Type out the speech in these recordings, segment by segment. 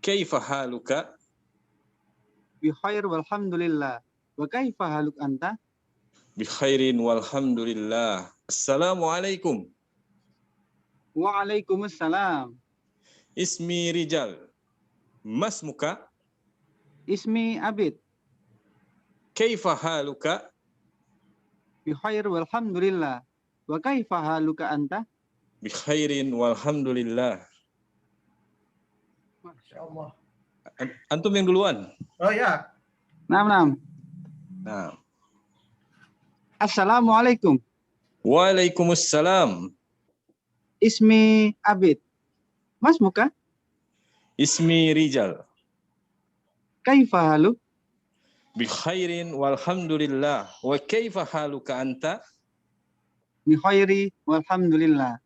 Kaifa haluka? Bi khair walhamdulillah. Wa kaifa haluk anta? Bi khairin walhamdulillah. Assalamualaikum. Waalaikumsalam. Ismi Rijal. Masmuka? Ismi Abid. Kaifa haluka? Bi khair walhamdulillah. Wa kaifa haluka anta? Bi khairin walhamdulillah. Masya Allah. Antum yang duluan. Oh ya. Naam. Nah. Assalamualaikum. Waalaikumsalam. Ismi Abid. Mas muka? Ismi Rijal. Kaifa haluk? Bi khairin walhamdulillah. Wa kaifa haluka anta? Bi khairi walhamdulillah.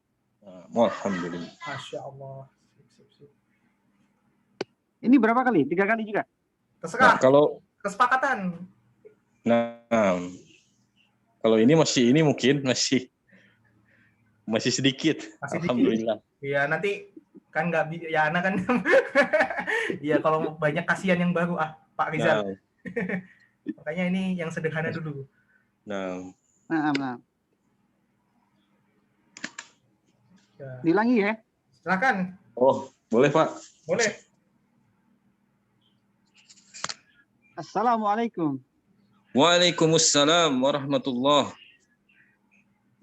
Alhamdulillah. Masya Allah. Sip. Ini berapa kali? 3 kali juga? Terserah. Nah, kalau Kesepakatan. Kalau ini mungkin masih sedikit. Masih Alhamdulillah. Iya, nanti kan nggak ya anak kan. Iya, kalau banyak kasihan yang baru Pak Rizal. Nah. Makanya ini yang sederhana dulu. Nah. Ya. Dilangi ya. Silakan. Oh, boleh Pak. Boleh. Assalamualaikum. Waalaikumsalam warahmatullah.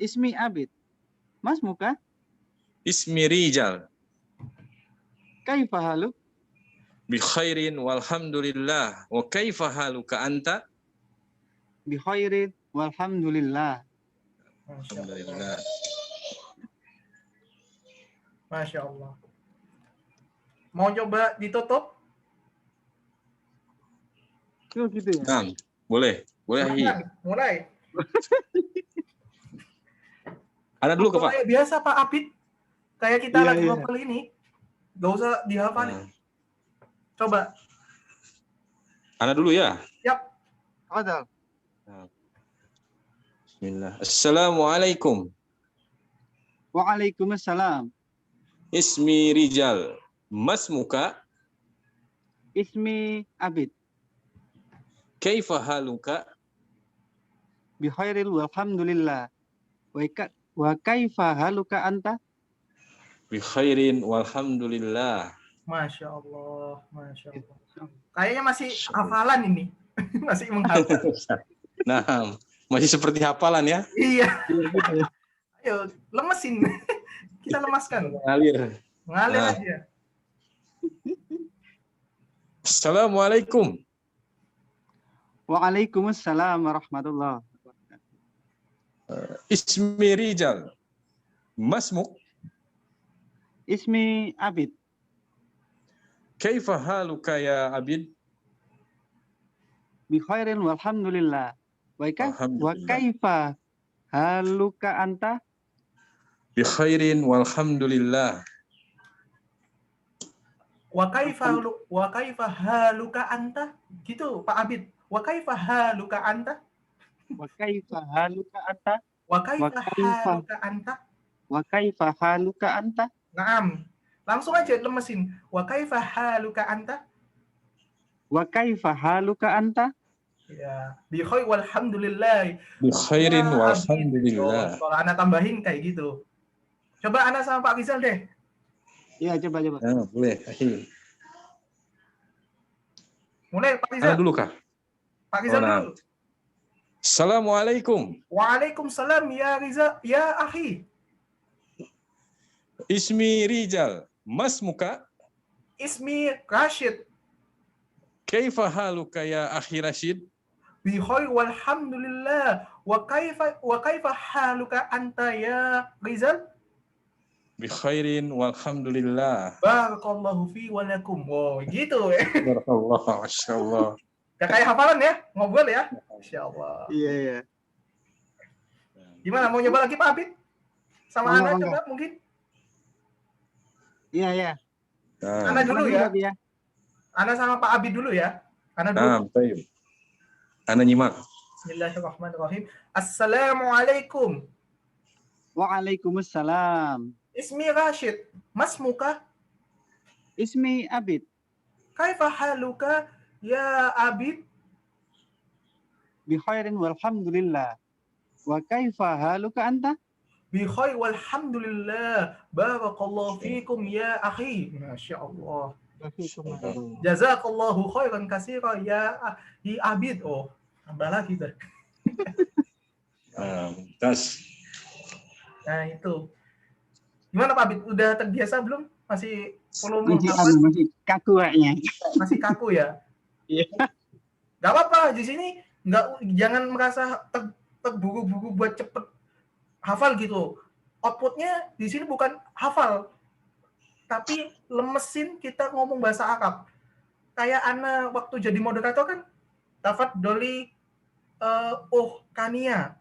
Ismi Abid. Mas muka? Ismi Rijal. Kaifa haluk? Bi khairin walhamdulillah. Wa kaifa haluka anta? Bi khairin walhamdulillah. Alhamdulillah. Masya Allah. Mau coba ditutup? Tuh gitu ya. Nah, boleh. Silakan, mulai. Ada dulu ke Pak. Kayak biasa Pak Abid. Kayak kita lagi ngobrol ini. Gak usah dihafalin. Coba. Ana dulu ya. Yap. Ada. Bismillah. Assalamualaikum. Waalaikumsalam. Ismi Rijal. Masmuka? Ismi Abid. Kaifa haluka? Bi khairil walhamdulillah. Wa kaifa haluka anta? Bi khairin walhamdulillah. Masya Allah. Kayaknya masih hafalan ini. Masih menghafal. Nah, masih seperti hafalan ya? Iya. Ayo, lemesin. Kita lemaskan. Ngalir. Ngalir aja. Assalamualaikum. Waalaikumsalam warahmatullah. Ismi Rijal. Masmuk? Ismi Abid. Kaifa haluka ya Abid? Bi khairin walhamdulillah. Wa kaifa haluka anta? Bi khairin walhamdulillah. Wa kaifa haluka anta? Gitu Pak Abid. Wa kaifa haluka anta? Wa kaifa haluka anta? Wa kaifa haluka anta? Wa kaifa haluka anta? Naam. Langsung aja lemesin. Wa kaifa haluka anta? Wa kaifa haluka anta? Ya, bi khair walhamdulillah. Bi khairin walhamdulillah. Kalau Ana tambahin kayak gitu. Coba Ana sama Pak Rizal deh. Iya, coba. Nah, boleh. Mulai Pak Rizal. Ana dulu kah? Pak Rizal dulu. Assalamualaikum. Waalaikumsalam ya Rizal, ya akhi. Ismi Rijal. Masmuka? Ismi Rashid. Kaifa haluka ya akhi Rashid? Bi khair walhamdulillah. Wa kaifa haluka anta ya Rizal? Bi khairin walhamdulillah. Barakallahu fi wa lakum. Wow, gitu ya. Barakallah, masyaallah. Gak kayak hafalan ya, ngobrol ya. Masyaallah. Iya. Gimana, mau nyoba lagi Pak Abid? Sama Ana coba mungkin? Iya. Ana dulu ya. Ana sama Pak Abid dulu ya. Ana dulu. Baik. Ana nyimak. Bismillahirrahmanirrahim. Assalamualaikum. Waalaikumsalam. Ismi Rashid. Mas muka? Ismi Abid. Kaifa haluka ya Abid? Bi khairin walhamdulillah. Wa kaifa haluka anta? Bi khair walhamdulillah. Barakallahu fikum ya akhi. Masya Allah. Jazakallahu khairan katsira ya Abid. Oh, tambah lagi dah. Tas. Nah, itu. Gimana Pak Abid? Udah terbiasa belum? Masih perlu Masih kaku kayaknya. Masih kaku ya? Iya. Gak apa-apa, di sini jangan merasa terburu-buru buat cepet hafal gitu. Outputnya di sini bukan hafal, tapi lemesin kita ngomong bahasa Arab. Kayak Ana waktu jadi moderator kan, tafadholi Kania.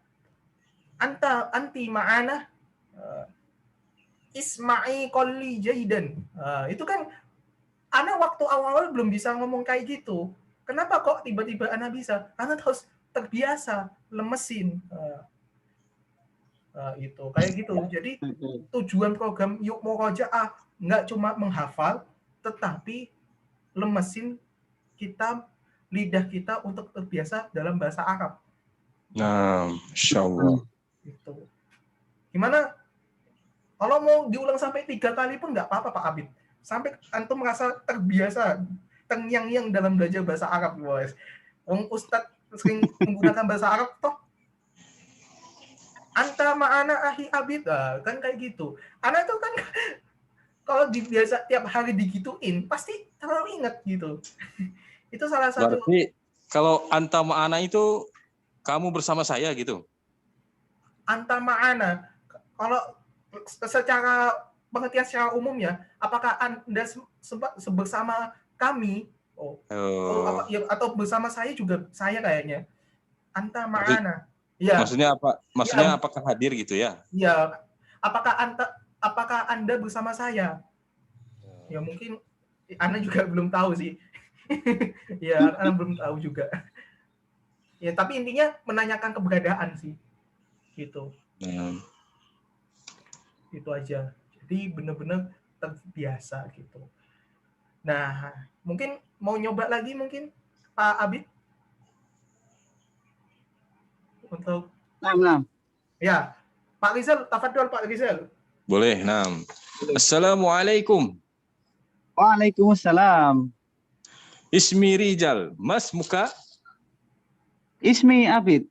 Anti ma'ana isma'i qolli jaidan. Itu kan Ana waktu awal-awal belum bisa ngomong kayak gitu. Kenapa kok tiba-tiba Ana bisa? Ana harus terbiasa lemesin. Itu kayak gitu. Jadi tujuan program Yuk Murojaah nggak cuma menghafal, tetapi lemesin lidah kita untuk terbiasa dalam bahasa Arab. Nah, insyaallah. Itu. Gimana? Kalau mau diulang sampai 3 kali pun nggak apa-apa Pak Abid. Sampai antum merasa terbiasa, tengyang-yang dalam belajar bahasa Arab, guys. Ustadz sering menggunakan bahasa Arab toh. Anta ma'ana ahi Abid, kan kayak gitu. Ana tuh kan kalau biasa tiap hari digituin, pasti terlalu ingat gitu. Itu salah satu. Berarti kalau anta ma'ana itu kamu bersama saya gitu. Anta ma'ana, kalau secara pengertian secara umum ya, apakah Anda bersama kami? Atau bersama saya juga saya kayaknya. Anta ma'ana. Ya. Maksudnya apa? Maksudnya ya, apakah hadir gitu ya? Iya. Apakah Anda bersama saya? Ya mungkin Anda juga belum tahu sih. Ya, Anda belum tahu juga. Ya, tapi intinya menanyakan keberadaan sih. Gitu. Itu aja. Jadi benar-benar terbiasa gitu. Nah, mungkin mau nyoba lagi mungkin Pak Abid untuk ya, Pak Rizal, tafadhol Pak Rizal. Boleh, nam. Assalamualaikum. Waalaikumsalam. Ismi Rijal, mas muka? Ismi Abid.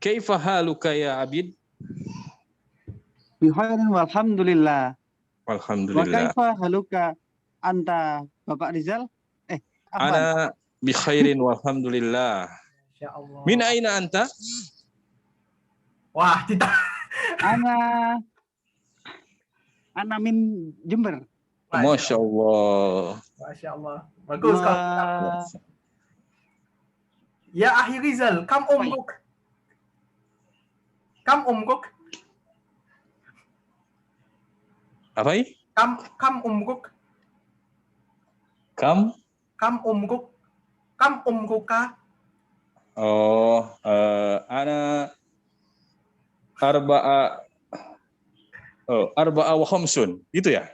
Kaifa haluka ya Abid? Bi khairin walhamdulillah. Alhamdulillah. Wa kaifa haluka anta Bapak Rizal? Ana bi khairin walhamdulillah. Insyaallah. Min aina anta? Wah, kita Ana min Jember. Masya Allah. Masya Allah. Bagus kalau. Ya akhi Rizal, kam umruk? Kam umruk? Apa ini? Kam umruk? Kam umruk? Kam umruka? Oh, ana arba'a wa khamsun, gitu ya?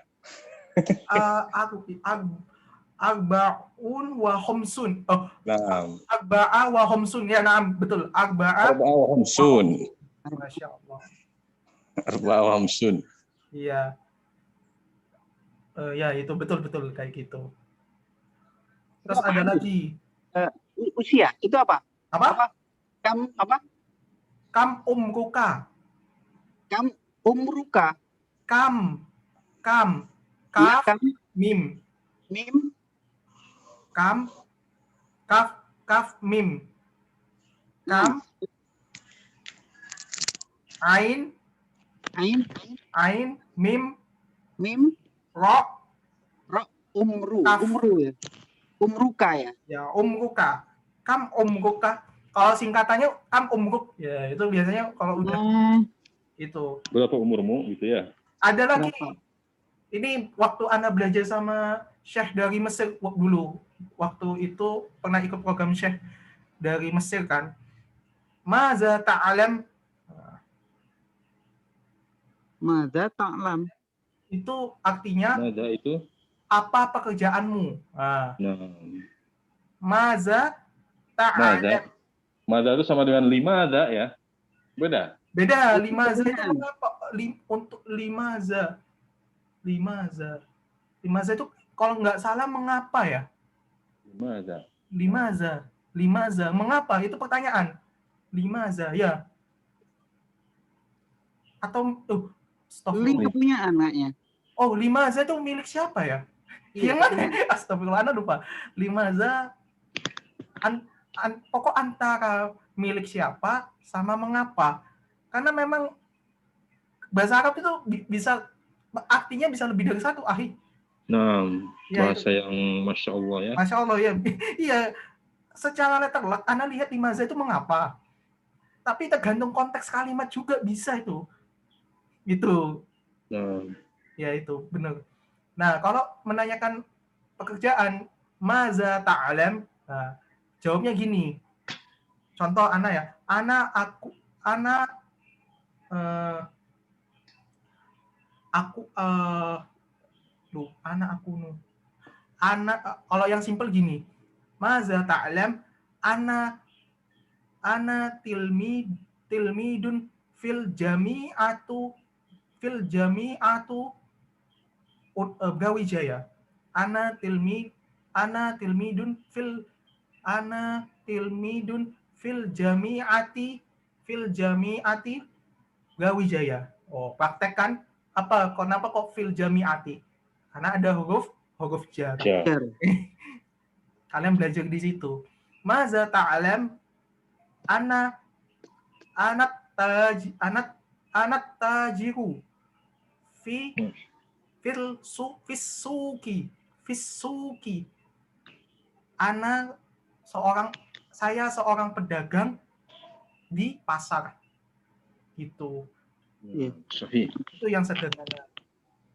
Arba'un wa khamsun. Oh, Naam. Arba'a wa khamsun. Ya, naam, betul. Arba'a wa khamsun. Masya Allah. Arba'a wa khamsun. Iya. Ya, itu betul-betul kayak gitu. Terus ada lagi. Usia, itu apa? Apa? Kam apa? Kam umruka. Kam umruka. Kaf, mim. Mim. Kaf, mim. Kam. Ain, mim. Ro. Umru ya. Umruka ya. Ya, umruka. Kam umruka. Kalau singkatannya kam umruk. Ya, itu biasanya kalau udah itu. Berapa umurmu gitu ya? Ada lagi. Ini waktu Anda belajar sama Syekh dari Mesir dulu. Waktu itu pernah ikut program Syekh dari Mesir kan. Maza ta'alam. Maza ta'lam. Itu artinya Maza itu? apa pekerjaanmu? Nah, Nah, maza maza. ta'alam. Maza itu sama dengan limaza ya. Beda. Beda, Itu limaza itu pertanyaan. mengapa? Untuk limaza. Limaza itu kalau nggak salah mengapa ya? Limaza. Limaza. Mengapa? Itu pertanyaan. Limaza, ya. Atau, Lima astagfirullah. punya anaknya. Oh, limaza itu milik siapa ya? Iya, Yang mana? Astagfirullah, Ana lupa. Limaza, pokok antara milik siapa sama mengapa. Karena memang bahasa Arab itu bisa, artinya bisa lebih dari satu, Ahi. Nah, Ya, bahasa yang Masya Allah ya. Masya Allah, ya. Iya, secara letterlock, Anda lihat limaza itu mengapa. Tapi tergantung konteks kalimat juga bisa itu. Gitu. Nah, Ya, itu, benar. Nah, kalau menanyakan pekerjaan, maza ta'alam, nah, jawabnya gini. Contoh Ana ya. Ana, kalau yang simple gini. Maza ta'alam, ana tilmidun fil jami'atu Brawijaya. Ana tilmidun fil jami'ati Brawijaya. Oh, praktekkan apa? Kenapa kok fil jami'ati? Karena ada huruf jar. ya. Kalian belajar di situ. Maza ta'alam anak tajiru fisuki. Saya seorang pedagang di pasar. Gitu. Sahih. Itu yang sederhana.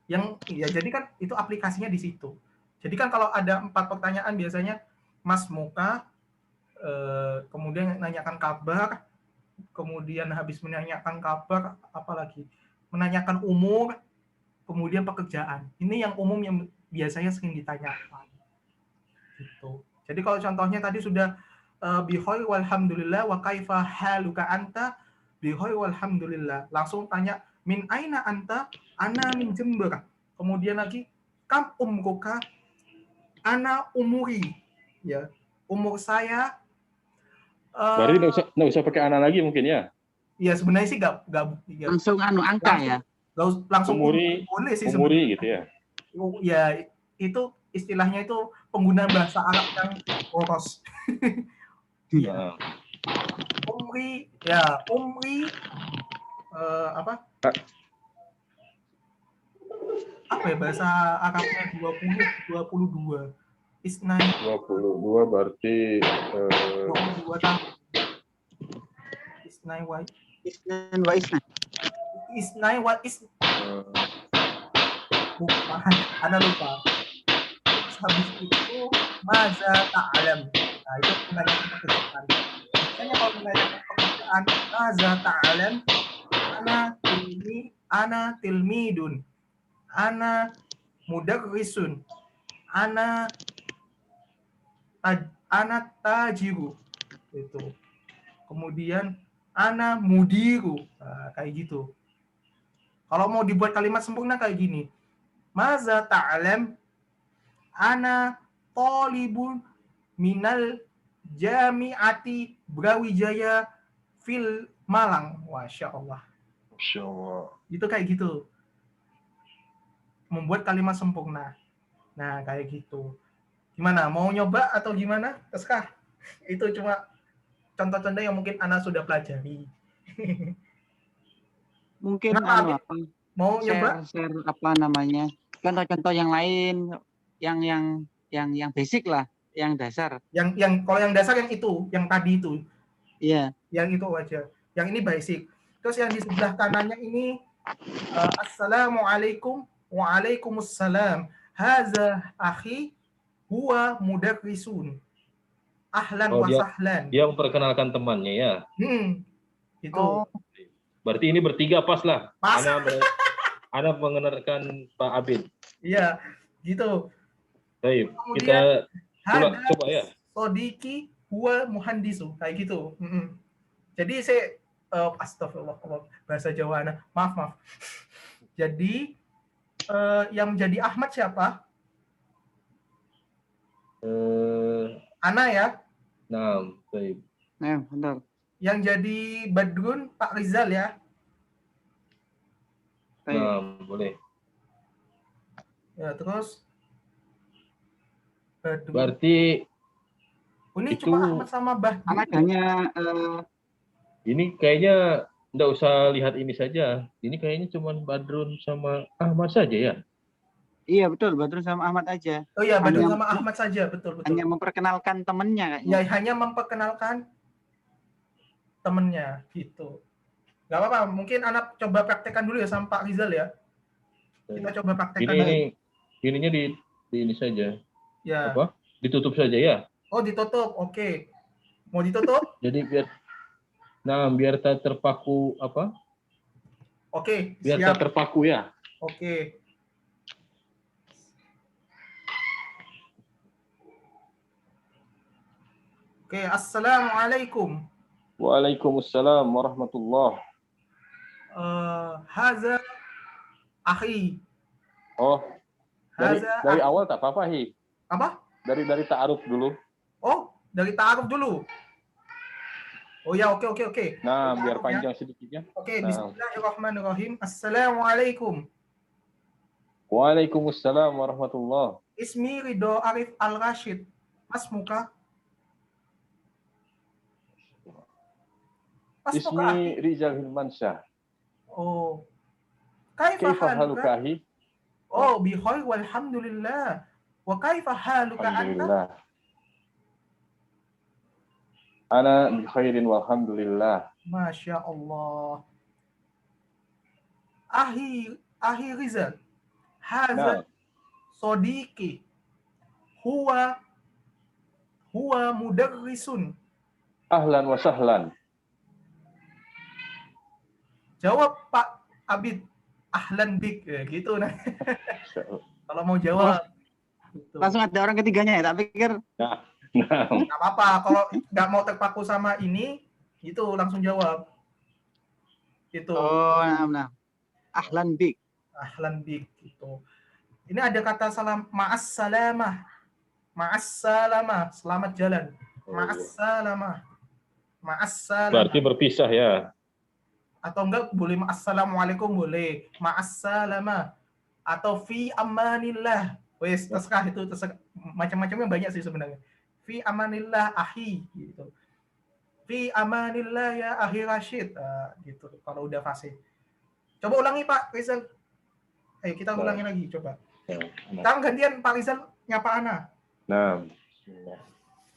Jadi kan itu aplikasinya di situ. Jadi kan kalau ada 4 pertanyaan biasanya Mas Muka, kemudian nanyakan kabar, kemudian habis menanyakan kabar, apalagi menanyakan umur, kemudian pekerjaan. Ini yang umum yang biasanya sering ditanyakan. Gitu. Jadi kalau contohnya tadi sudah bihoi walhamdulillah wa kaifa haluka anta, bihoi walhamdulillah. Langsung tanya min aina anta, ana min Jember. Kemudian lagi kam umruka, ana umuri. Ya, umur saya. Berarti nggak usah pakai anak lagi mungkin ya? Ya sebenarnya sih nggak ya. Langsung angka ya. Langsung umuri sih umuri gitu ya. Ya itu istilahnya itu penggunaan bahasa Arab yang boros. Iya. Umri apa ya bahasa Arabnya 22. Isnai 22 berarti 22 tahun. Isnai wa Ana lupa. Habis itu maza ta'alam. Nah, itu menanyakan pekerjaan. Biasanya kalau menanyakan pekerjaan maza ta'alam, ana tilmidun, ana mudarrisun, ana tajiru. Itu. Kemudian ana mudiru. Nah, kayak gitu. Kalau mau dibuat kalimat sempurna kayak gini. Maza ta'alam, ana talibun minal jami'ati Brawijaya fil Malang. Masya Allah. Masya Allah. Itu kayak gitu. Membuat kalimat sempurna. Nah, kayak gitu. Gimana? Mau nyoba atau gimana? Terserah. Itu cuma contoh-contoh yang mungkin Ana sudah pelajari. Mungkin mau nyoba share apa namanya contoh-contoh yang lain yang basic lah, yang dasar. Yang kalau yang dasar yang itu, yang tadi itu. Iya. Yang itu aja. Yang ini basic. Terus yang di sebelah kanannya ini Assalamualaikum. Waalaikumsalam. Haza akhi huwa mudarrisun. Ahlan wa sahlan. Dia memperkenalkan temannya ya. Gitu. Oh. Berarti ini bertiga pas lah. Pas. Ana mengenalkan Pak Abid. Iya, gitu. Baik, Kemudian kita hada coba ya. sodiki huwa muhandisu, kayak gitu. Jadi saya astagfirullah, bahasa Jawa ana. Maaf. Jadi yang menjadi Ahmad siapa? Ana ya. Nah, baik. Nah, benar. Yang jadi Badrun Pak Rizal ya. Baik. Nah, boleh. Ya, terus Badrun. Berarti Ini itu cuma Ahmad sama Badrun. Ahmad hanya ini kayaknya nggak usah lihat ini saja. Ini kayaknya cuma Badrun sama Ahmad saja ya. iya betul, Badrun sama Ahmad aja. Oh iya, Badrun Hanya- sama Ahmad saja, betul. Hanya memperkenalkan temennya Ya, kayaknya. hanya memperkenalkan temennya gitu. Gak apa-apa, mungkin anak coba praktekkan dulu ya sama Pak Rizal ya. Kita coba praktekkan. Ininya di ini saja. Ya. Apa? Ditutup saja ya. Oh, ditutup. Oke. Mau ditutup? Jadi biar tak terpaku apa? Oke, Biar siap. tak terpaku ya. Oke. Oke, assalamualaikum. Waalaikumsalam warahmatullah. Haza akhi. Oh, Haza dari awal tak apa-apa, Hi. apa? Dari ta'aruf dulu. Oh, dari ta'aruf dulu. Oh ya, oke. Nah, Ta'aruf biar ya. panjang sedikitnya. Oke, Nah. bismillahirrahmanirrahim. Assalamualaikum. Waalaikumsalam warahmatullah. Ismi Ridho Arif Al-Rashid. Mas muka. Ismi Rizal Hilmansyah. Oh. Kaifa Kaifa haluka? halukahi? Oh, bikhair walhamdulillah. Wa kaifa haluka anta? Alhamdulillah. Ana bi khairin walhamdulillah. Masya Allah. Ahi Rizal. Haza Nah. sodiki. Huwa mudarrisun. Ahlan wa sahlan. Jawab Pak Abid. Ahlan bik. Ya, gitu nah. Kalau mau jawab. Gitu. Langsung ada orang ketiganya ya, tak pikir. Nah. Nggak apa-apa. Kalau nggak mau terpaku sama ini, itu langsung jawab. Itu. Oh, nah. Ahlan bik. Ahlan bik. Gitu. Ini ada kata salam. Ma'as salamah. Selamat jalan. Ma'as salamah. Berarti berpisah ya. Atau enggak boleh assalamualaikum, boleh ma'assalamah atau fi amanillah. Wes terserah, itu terserah, macam-macamnya banyak sih sebenarnya. Fi amanillah ahi gitu. Fi amanillah ya ahi Rashid gitu kalau udah fasih. Coba ulangi Pak Rizal. Ayo kita ulangi lagi coba. Sekarang gantian Pak Rizal nyapa ana. Nah.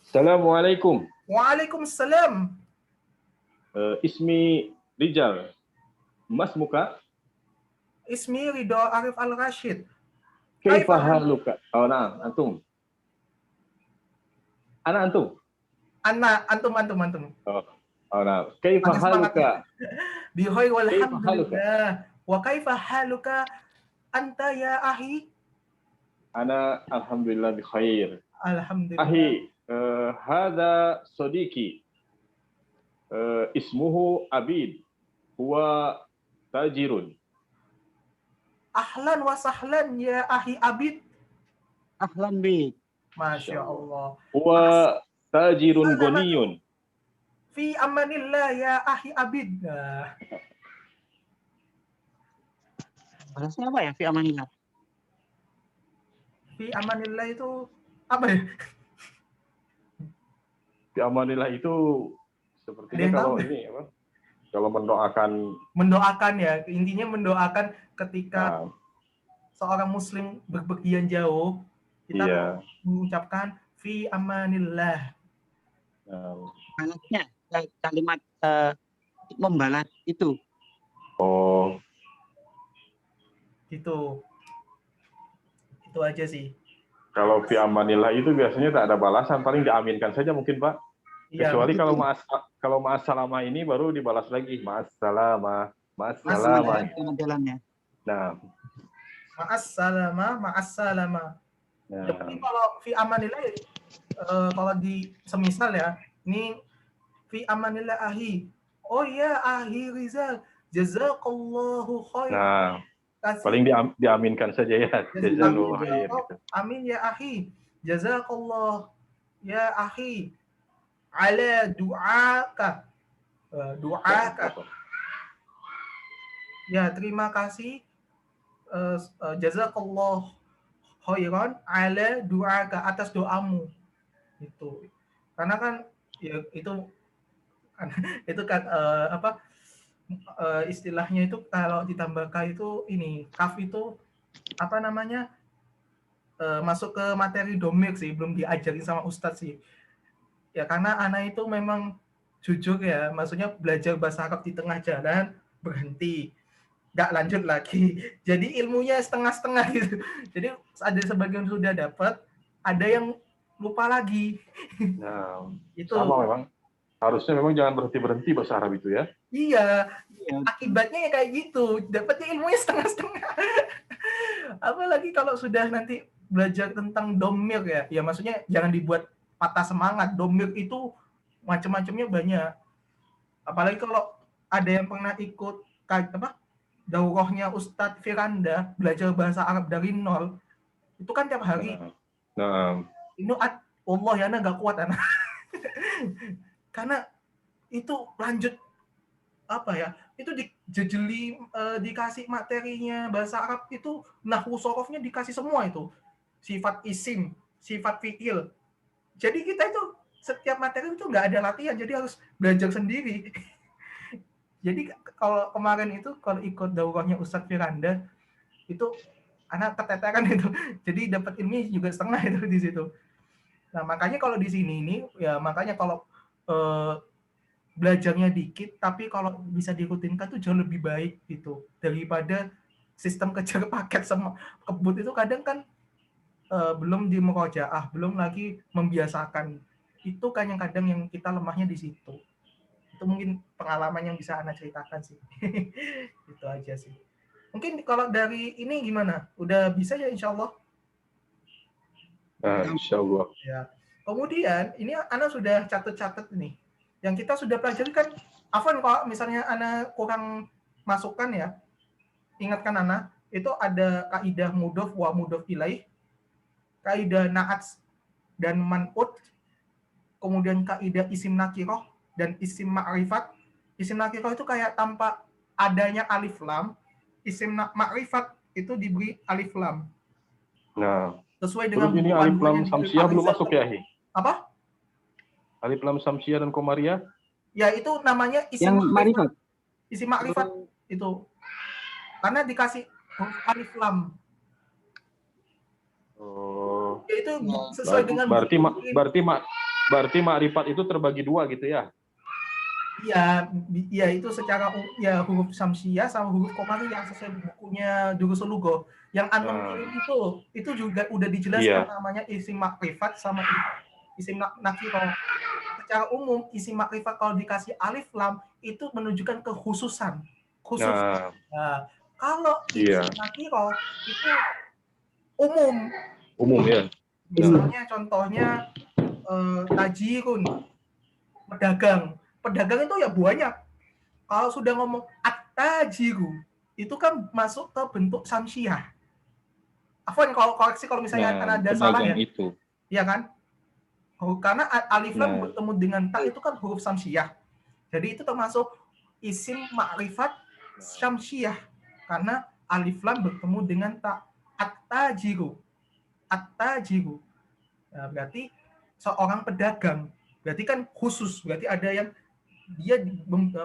Assalamualaikum. Waalaikumsalam. Ismi Rizal. Mas muka? Ismi Ridho Arif Al-Rashid. Kaifa haluka? Oh, nah, antum. Ana antum. Antum. Oh, nah. Kaifa haluka? Bihoi walhamdulillah. Wa kaifa haluka anta ya ahi? Ana alhamdulillah bi khair. Alhamdulillah. Ahi, hadha sodiki. Ismuhu Abid. Huwa tajirun. Ahlan wa sahlan ya ahi Abid. Ahlan bik. Masya Allah. Huwa tajirun goniyun. Fi amanillah ya ahi Abid. Bahasanya apa ya? Fi amanillah. Fi amanillah itu apa ya? Fi amanillah itu sepertinya kalau ini apa? Kalau mendoakan ya, intinya mendoakan ketika seorang muslim berpergian jauh, kita mengucapkan fi amanillah. Balasnya kalimat membalas itu. Oh. Gitu. Itu aja sih. Kalau fi amanillah itu biasanya tak ada balasan, paling diaminkan saja mungkin, Pak. Ya, kecuali kalau ma'assalamah ini baru dibalas lagi, ma'assalamah. Jalannya. Nah, ma'assalamah. Ya, mungkin kalau fi amanillah kalau di semisal ya, ini fi amanillah ahi. Oh ya ahi Rizal, jazakallahu khair. Nah, Kasih paling diaminkan saja ya. Jazakallahu khair gitu. Amin ya akhi. Jazakallah ya akhi ala du'aka. Du'aka. Ya, terima kasih. Jazakallah khairan ala du'aka, atas doamu. Itu. Karena kan ya itu kan istilahnya itu kalau ditambahkan itu ini kaf itu apa namanya masuk ke materi domir sih, belum diajarin sama Ustadz sih ya, karena anak itu memang jujur ya, maksudnya belajar bahasa Arab di tengah jalan berhenti, nggak lanjut lagi, jadi ilmunya setengah-setengah gitu. Jadi ada sebagian sudah dapat, ada yang lupa lagi. Nah, itu sama memang. Harusnya memang jangan berhenti bahasa Arab itu ya. Iya, akibatnya ya kayak gitu, dapatnya ilmunya setengah-setengah. Apalagi kalau sudah nanti belajar tentang domir ya maksudnya jangan dibuat patah semangat. Domir itu macam-macamnya banyak. Apalagi kalau ada yang pernah ikut daurahnya Ustadz Firanda belajar bahasa Arab dari nol, itu kan tiap hari. Ini Allah ya, nggak kuat anak. Karena itu lanjut itu dijejeli, dikasih materinya bahasa Arab itu, nahwu sorofnya dikasih semua, itu sifat isim, sifat fi'il. Jadi kita itu setiap materi itu nggak ada latihan, jadi harus belajar sendiri. Jadi kalau kemarin itu kalau ikut daurahnya Ustadz Firanda itu anak keteteran itu, jadi dapat ilmu juga setengah itu di situ. Nah makanya kalau di sini ini ya, makanya kalau belajarnya dikit, tapi kalau bisa dirutinkan tuh jauh lebih baik gitu daripada sistem kejar paket sama kebut itu. Kadang kan belum di murojaah, belum lagi membiasakan, itu kan yang kadang yang kita lemahnya di situ. Itu mungkin pengalaman yang bisa Ana ceritakan sih. Itu aja sih. Mungkin kalau dari ini gimana? Udah bisa ya insya Allah? Insya Allah. Ya. Kemudian ini Ana sudah catat-catat nih. Yang kita sudah pelajari kan, Afwan kalau misalnya Ana kurang masukkan ya, ingatkan Ana, itu ada kaidah mudhof wa mudhof ilaih, kaidah na'at dan man'ut, kemudian kaidah isim nakiroh dan isim ma'rifat. Isim nakiroh itu kayak tanpa adanya alif lam, isim ma'rifat itu diberi alif lam. Nah, sesuai dengan ini alif lam samsiah belum masuk ya, Hi? Apa? Alif lam samsiah dan komariah? Ya itu namanya isim ma'rifat. Isim ma'rifat itu. Karena dikasih alif lam. Oh. Ya, itu sesuai dengan berarti ma'rifat itu terbagi dua gitu ya? Iya itu secara ya huruf samsiah sama huruf komariah sesuai bukunya Durusul Lugho. Yang Antum kirim itu juga udah dijelaskan namanya isim makrifat sama isim nakirah. Secara umum isim makrifat kalau dikasih alif lam itu menunjukkan kekhususan. Khusus. Nah, kalau isim nakirah itu umum. Umum ya. Misalnya contohnya tajirun, pedagang. Pedagang itu ya banyak. Kalau sudah ngomong at-tajiru, itu kan masuk ke bentuk samsiah. Afwan kalau koreksi kalau misalnya ada salah ya. Itu. Iya kan? Karena alif lam bertemu dengan ta itu kan huruf samsiah. Jadi itu termasuk isim ma'rifat samsiah. Karena alif lam bertemu dengan ta. At-tajiru. At-tajiru. Nah, berarti seorang pedagang. Berarti kan khusus. Berarti ada yang dia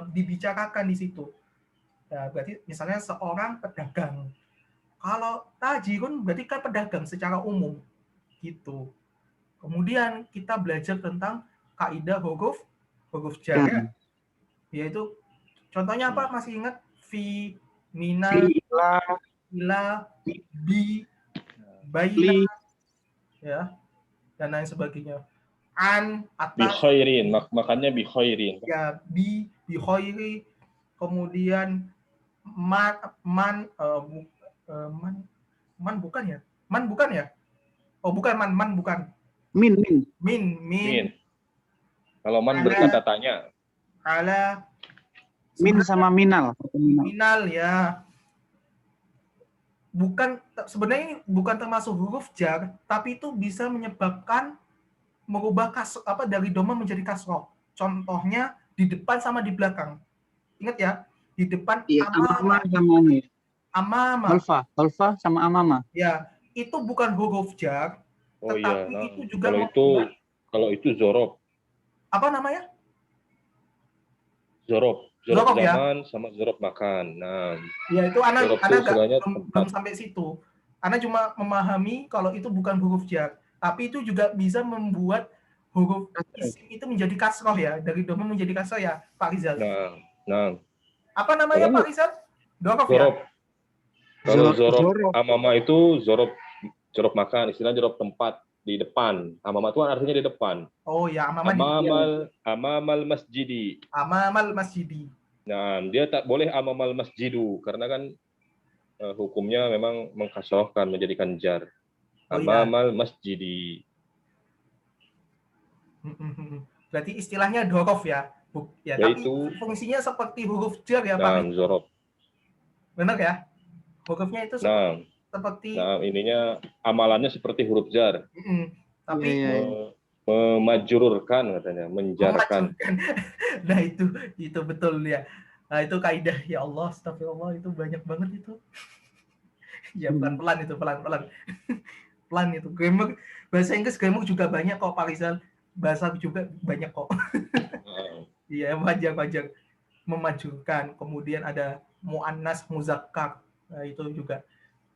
dibicarakan di situ. Nah, berarti misalnya seorang pedagang. Kalau tajirun berarti kan pedagang secara umum. Gitu. Kemudian kita belajar tentang kaidah huruf jar. Yaitu contohnya apa? Masih ingat? Fi, mina, ila, bi, baina, ya, dan lain sebagainya. An, atas, bi khairin, makanya bi khairin. Ya, bi khairi, kemudian man bukan ya? Man bukan ya? Oh, bukan man bukan. Min. Min. Kalau man Ala. berkata tanya. Ala. Min Sebenarnya sama minal. minal ya. Sebenarnya ini bukan termasuk huruf jar, tapi itu bisa menyebabkan merubah dari doma menjadi kasroh. Contohnya di depan sama di belakang. Ingat ya, di depan Iya, amama. sama ini. Amama. Holfa sama amama. Ya, itu bukan huruf jar, Oh tetapi iya. itu juga Kalau itu zorob. apa namanya? Zorob Zorob ya? zaman sama zorob makan. Nah, Ya itu Ana istilahnya belum sampai situ. Ana cuma memahami kalau itu bukan huruf jar, tapi itu juga bisa membuat huruf isim itu menjadi kasroh ya, dari doma menjadi kasroh ya, Pak Rizal. Nah. Apa namanya Pak Rizal? Zorob ya? Kalau zorob amama itu zorob makan, istilahnya zorob tempat di depan. Amama itu artinya di depan. Oh ya, Amamal masjidi. Amamal masjidi. Nah, dia tak boleh amamal masjidu karena kan hukumnya memang mengkasrohkan, menjadikan jar. Amamal masjidi. Berarti istilahnya dorof ya. Ya, tapi itu fungsinya seperti huruf jar ya, Pak. Zorob. Benar ya? Hurufnya itu seperti ininya amalannya seperti huruf jar. Tapi memajrurkan katanya, menjarkan. Nah, itu betul ya. Nah, itu kaidah ya Allah, astagfirullah, itu banyak banget itu. Ya pelan-pelan itu, pelan-pelan. Pelan itu. Grammar bahasa Inggris grammar juga banyak kok, Pak Rizal. Bahasa juga banyak kok. Iya, wajar memajukan. Kemudian ada muannas, muzakkar. Nah, itu juga.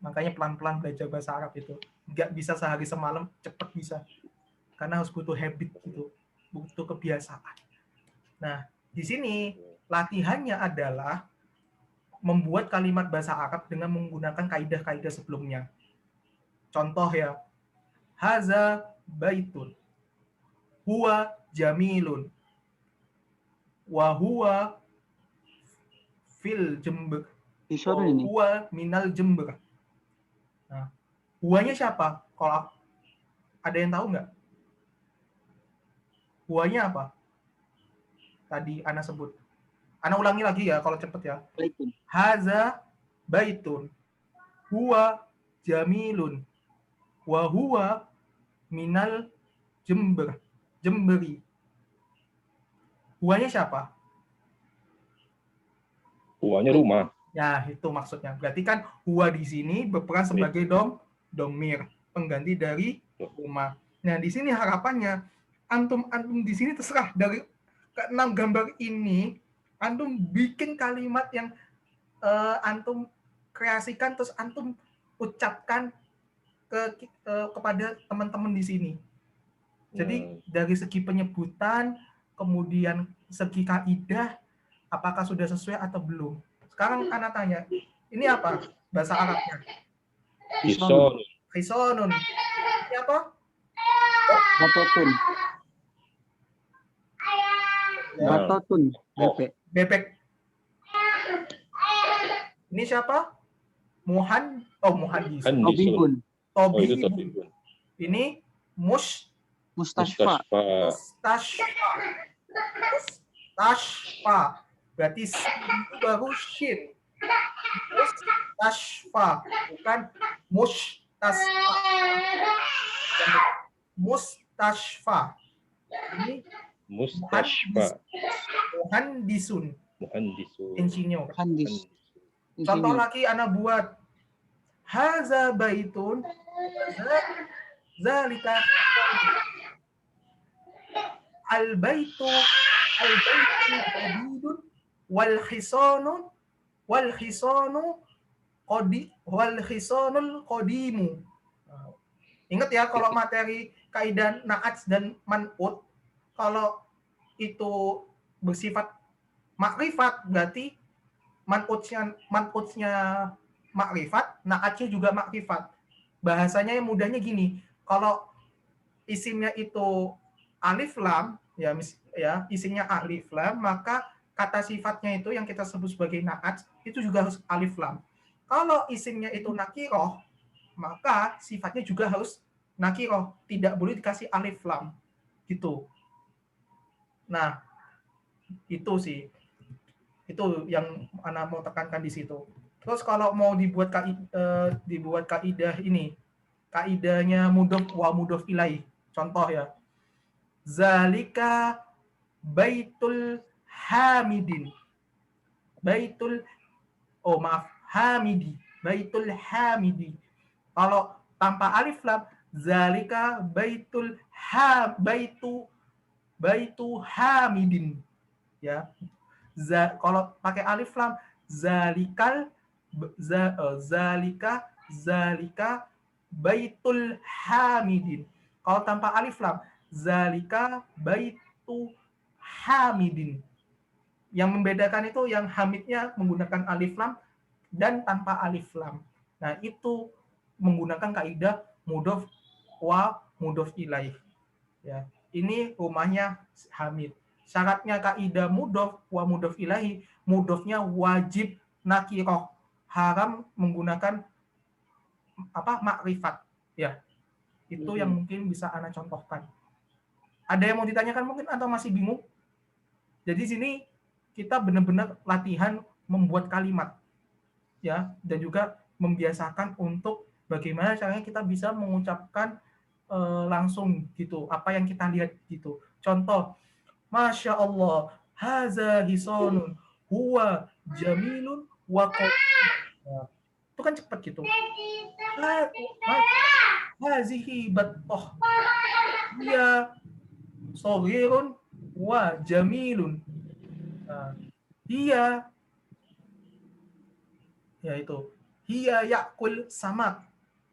Makanya pelan-pelan belajar bahasa Arab itu. Nggak bisa sehari semalam, cepat bisa. Karena harus butuh habit gitu, butuh kebiasaan. Nah, di sini latihannya adalah membuat kalimat bahasa Arab dengan menggunakan kaidah-kaidah sebelumnya. Contoh ya, haza baitun, huwa jamilun, wa huwa fil jember, huwa minal jember. Nah, huwanya siapa? Kalau ada yang tahu nggak? Huwanya apa? Tadi Ana sebut. Ana ulangi lagi ya kalau cepet ya. Haza baitun, huwa jamilun, wa huwa minal jemberi. Huwanya siapa? Huwanya rumah. Ya, itu maksudnya. Berarti kan huwa di sini berperan sebagai domir, pengganti dari rumah. Nah, di sini harapannya antum di sini terserah dari ke-6 gambar ini, antum bikin kalimat yang antum kreasikan terus antum ucapkan kepada teman-teman di sini. Jadi dari segi penyebutan, kemudian segi kaidah, apakah sudah sesuai atau belum? Sekarang Ana tanya, ini apa bahasa Arabnya? Hisonun. Ini apa? Batotun. Bebek. Ini siapa? Muhandis. Tobibun. Ini Mustashfa. Berarti itu baru shin. Mustashfa, bukan mustashfa. Ini muhandisun. Insinyur. Contoh lagi anak buat haza baitun zalika al-baitu jadidun wal khisanul qadimu. Ingat ya, kalau materi kaidah na'at dan man'ut, kalau itu bersifat makrifat berarti man'utnya makrifat, na'atnya juga makrifat. Bahasanya yang mudahnya gini, kalau isimnya itu alif lam, ya isimnya alif lam, maka kata sifatnya itu yang kita sebut sebagai na'at itu juga harus alif lam. Kalau isimnya itu nakiroh, maka sifatnya juga harus nakiroh, tidak boleh dikasih alif lam gitu. Nah, itu sih. Itu yang Ana mau tekankan di situ. Terus kalau mau dibuat kaidah ini, kaidahnya mudhof wa mudhof ilaih. Contoh ya. Zalika baitul hamidin. Hamidi. Baitul hamidi. Kalau tanpa alif lam, zalika baitu hamidin. Ya. Kalau pakai alif lam, zalika baitul hamidin. Kalau tanpa alif lam, zalika baitu hamidin. Yang membedakan itu yang hamidnya menggunakan alif lam dan tanpa alif lam. Nah, itu menggunakan kaidah mudhof wa mudhof ilaih. Ya, ini rumahnya hamid. Syaratnya kaidah mudhof wa mudhof ilahi, mudhofnya wajib nakiroh, haram menggunakan makrifat. Ya, itu yang mungkin bisa Ana contohkan. Ada yang mau ditanyakan mungkin atau masih bingung? Jadi sini kita benar-benar latihan membuat kalimat, ya, dan juga membiasakan untuk bagaimana caranya kita bisa mengucapkan langsung gitu apa yang kita lihat gitu. Contoh, Masya Allah, haza hisonun, huwa jamilun, wa itu kan cepat gitu. Hazihi batoh, dia soghirun, wa jamilun. Dia, yaitu, hiya yakul samak,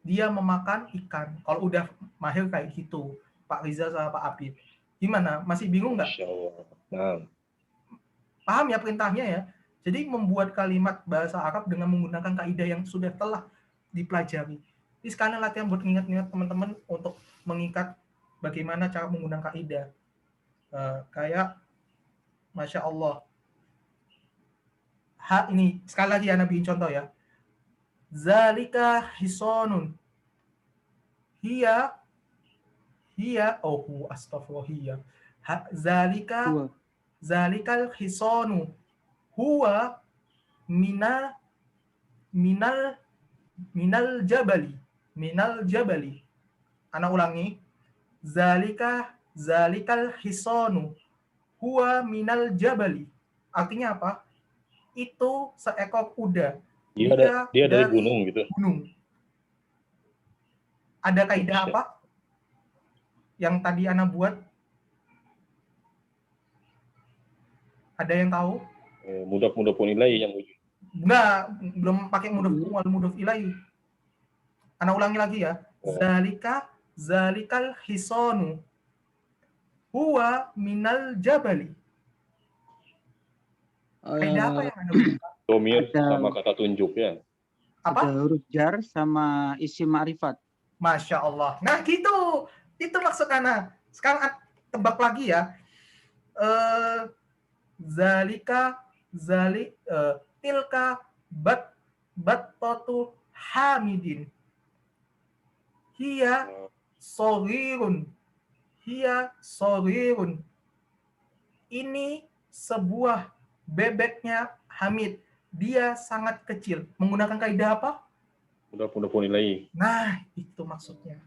dia memakan ikan. Kalau udah mahir kayak gitu, Pak Riza sama Pak Abid. Gimana? Masih bingung nggak? Nah. Paham ya perintahnya ya? Jadi membuat kalimat bahasa Arab dengan menggunakan kaidah yang sudah telah dipelajari. Ini sekalian latihan buat ingat-ingat teman-teman untuk mengikat bagaimana cara menggunakan kaidah. Kayak Masya Allah. Ini sekali lagi Ana bikin contoh ya. Zalika hisonun. Hiya astagfirullah. Zalikal hisonu huwa minal jabali. Ana ulangi. Zalikal hisonu huwa minal jabali. Artinya apa? Itu seekor kuda. Dia dari gunung gitu. Gunung. Ada kaidah apa? Yang tadi Ana buat? Ada yang tahu? Mudhof ilaih yang Enggak, belum pakai mudhof ilaih. Ana ulangi lagi ya. Zalikal hisonu huwa minal jabali. Kaidah apa yang Anda buka? Domir sama kata tunjuk ya. Apa? Ada huruf jar sama isim ma'rifat. Masya Allah. Nah gitu. Itu maksud Ana. Sekarang tebak lagi ya. Tilka battatu hamidin. Hiya soghirun. Ini sebuah bebeknya Hamid. Dia sangat kecil. Menggunakan kaidah apa? Mudhof ilaih. Nah, itu maksudnya.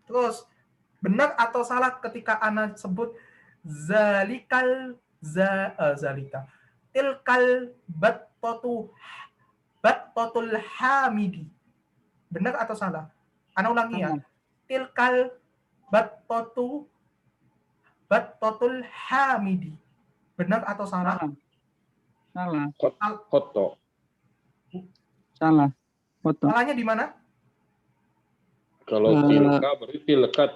Terus, benar atau salah ketika Ana sebut zalika tilkal battatul hamidi. Benar atau salah? Ana ulangi ya. Tilkal battatul hamidi. Benar atau salah? Salah. Koto. Salah. Foto. Salahnya di mana? Kalau tilka berarti tilkat.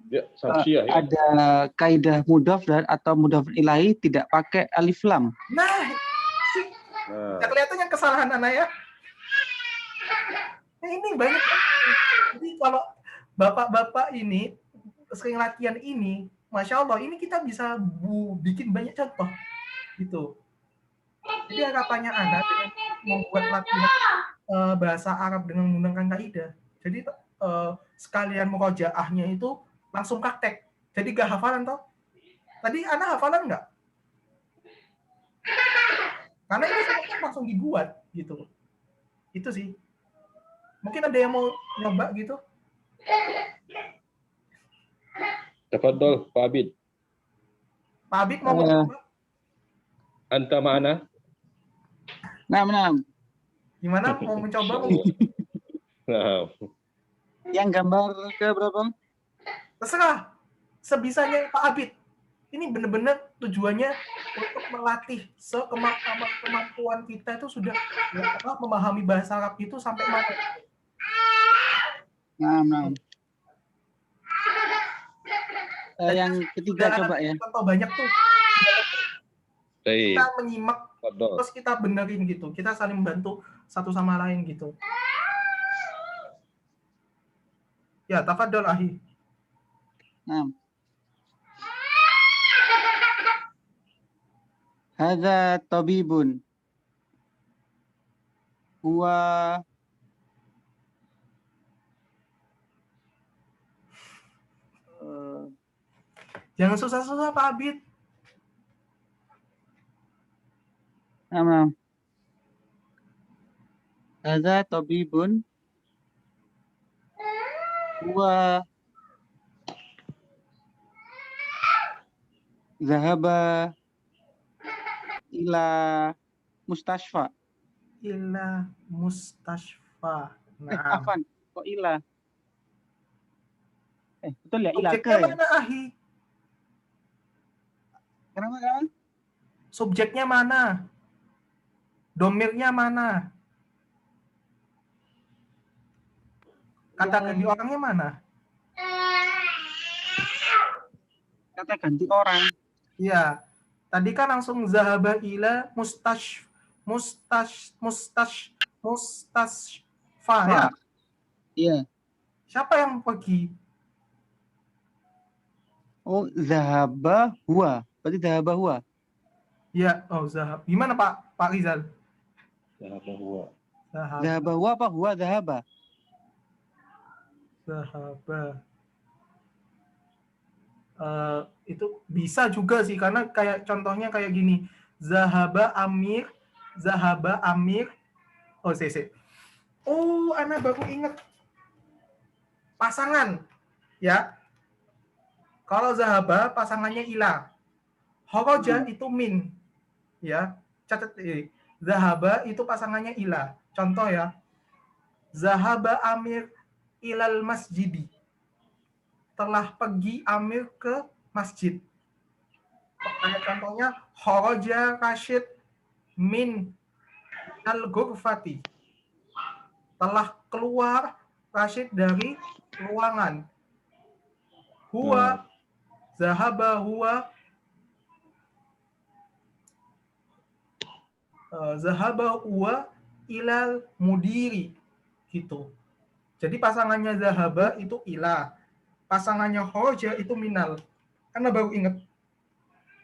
Ya, samsiah ya. Ada kaidah mudhof atau mudhof ilahi tidak pakai alif lam. Nah. Kelihatan yang kesalahan Ana ya. Nah, ini banyak. Jadi kalau bapak-bapak ini sering latihan ini, Masya Allah, ini kita bisa bikin banyak contoh gitu. Jadi harapannya Ana dengan membuat latihan bahasa Arab dengan menggunakan kaidah. Jadi sekalian murojaahnya itu langsung praktek. Jadi gak hafalan toh. Tadi anak hafalan nggak? Karena ini semuanya langsung dibuat gitu. Itu sih. Mungkin ada yang mau nyoba gitu. Tafadhol, Pak Abid. Pak Abid mau mencoba? Anta ma'ana? Nah. Gimana mau mencoba? Nah, Yang gambar ke berapa? Terserah. Sebisanya Pak Abid. Ini benar-benar tujuannya untuk melatih kemampuan kita itu sudah memahami bahasa Arab itu sampai mana. Nah. Yang ketiga coba ya. Contoh banyak tuh. Kita menyimak, terus kita benerin gitu. Kita saling membantu satu sama lain gitu. Ya, tafadhol Ahi. Nah. Hadza tabibun. Huwa jangan susah-susah Pak Abid. Nah. Hadza tabibun. Huwa zahaba ila mustashfa. Ila mustashfa. Nah. Afan, kok ila? Betul ya, ila ke Subjeknya ya? mana, Ahi? Kenapa? Subjeknya mana? Domirnya mana? Kata ganti orangnya mana? Kata ganti orang. Iya. Tadi kan langsung zahaba ila mustashfa ya? Iya. Siapa yang pergi? Oh, zahaba huwa. Berarti zahaba huwa. Iya, oh zahab. Gimana Pak Rizal? zahaba huwa. Zahaba huwa apa huwa zahaba? Zahaba. Itu bisa juga sih, karena kayak contohnya kayak gini. Zahaba Amir. Oh, CC. Oh, Ana baru ingat. Pasangan. Ya. Kalau zahaba pasangannya ila. Horoja itu min. Ya. Catat ini. Zahaba itu pasangannya ila. Contoh ya. Zahaba Amir ilal masjidi. Telah pergi Amir ke masjid. Kayak contohnya Horoja Rashid min al-ghurfati. Telah keluar Rashid dari ruangan. Huwa zahaba huwa ilal mudiri gitu. Jadi pasangannya zahaba itu ila. Pasangannya horoja itu minal. Karena baru ingat.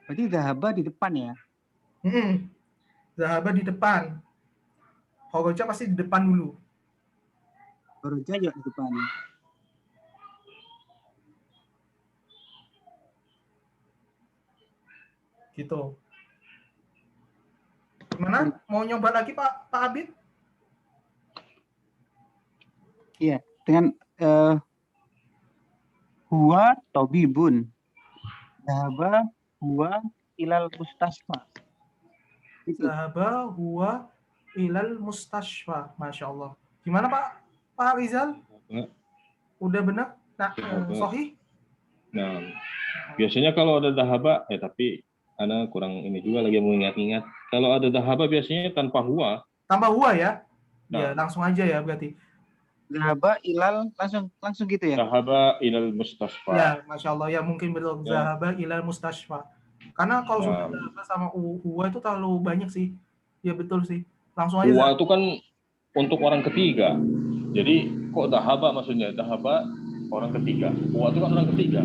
Berarti zahaba di depan ya? Zahaba di depan. Horoja pasti di depan dulu. Horoja juga di depan. Gitu. Gimana? Mau nyoba lagi Pak Abid? Iya, dengan huwa tabibun. Zahaba huwa ilal mustashfa. Zahaba huwa ilal mustashfa. Masya Allah. Gimana Pak Rizal? Udah benar? Nah, Sohi? Nah, biasanya kalau ada dahaba, tapi Ana kurang ini juga lagi mengingat-ingat. Kalau ada dahaba biasanya tanpa huwa. Tanpa huwa ya? Ya, langsung aja ya berarti. Zahaba ilal langsung gitu ya? Zahaba ilal mustashfa. Ya, Masya Allah. Ya, mungkin betul. Ya. Zahaba ilal mustashfa. Karena kalau sudah zahaba sama huwa itu terlalu banyak sih. Ya, betul sih. Langsung aja. Huwa itu kan untuk orang ketiga. Jadi, kok dahaba maksudnya? Dahaba orang ketiga. Huwa itu kan orang ketiga.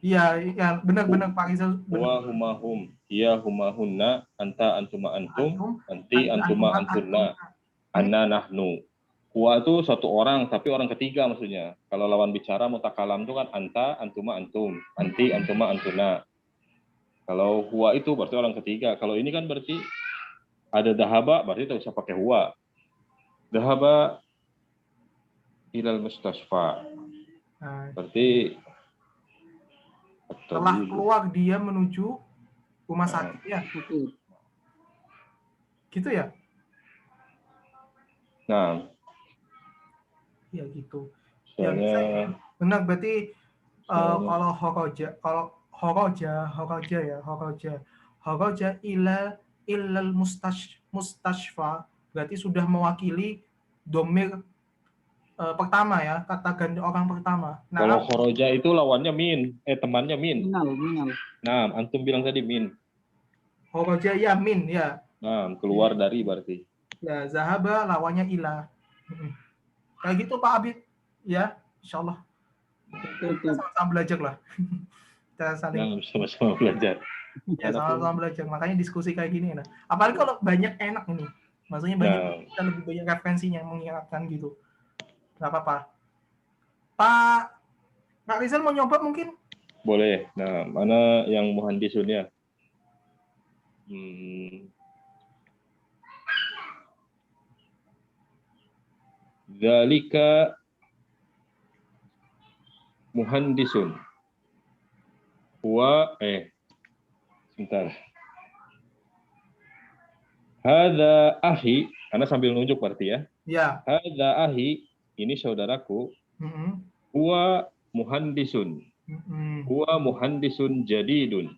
Iya, ya, benar-benar Pak Rizal. Huwa humahum, hiya humahunna, anta antuma antum, anti antuma antunna, anna nahnu. Huwa itu satu orang, tapi orang ketiga maksudnya. Kalau lawan bicara mutakalam itu kan anta, antuma, antum, anti, antuma, antuna. Kalau huwa itu berarti orang ketiga. Kalau ini kan berarti ada dahaba, berarti tak usah pakai huwa. Dahaba ilal mustasfa. Nah, Berarti setelah keluar dia menuju rumah sakit ya. Oke. Gitu ya? Nah, Ya gitu. Ya bisa soalnya ya. Benar berarti soalnya kalau horoja ilal mustashfa berarti sudah mewakili domir pertama ya, kata ganda orang pertama. kalau Nah, khoroja itu lawannya min, temannya min. Minal. Nah, antum bilang tadi min. horoja ya min ya. Nah, keluar dari berarti. Ya, zahaba lawannya ila. Kayak gitu Pak Abid. Ya, insyaallah. Kita sama-sama belajar lah. Kita saling Nah, sama-sama belajar. ya sama-sama belajar. Makanya diskusi kayak gini. Nah, apalagi kalau banyak enak ini. Maksudnya banyak kita lebih banyak referensinya mengingatkan gitu. Nggak apa-apa. Pak Rizal mau nyoba mungkin? Boleh. Nah, mana yang muhandisunnya? Zalika muhandisun. Huwa sebentar. Hadza ahi, karena sambil nunjuk berarti ya. Ya. Hadza ahi, ini saudaraku. Huwa muhandisun. Huwa muhandisun jadidun.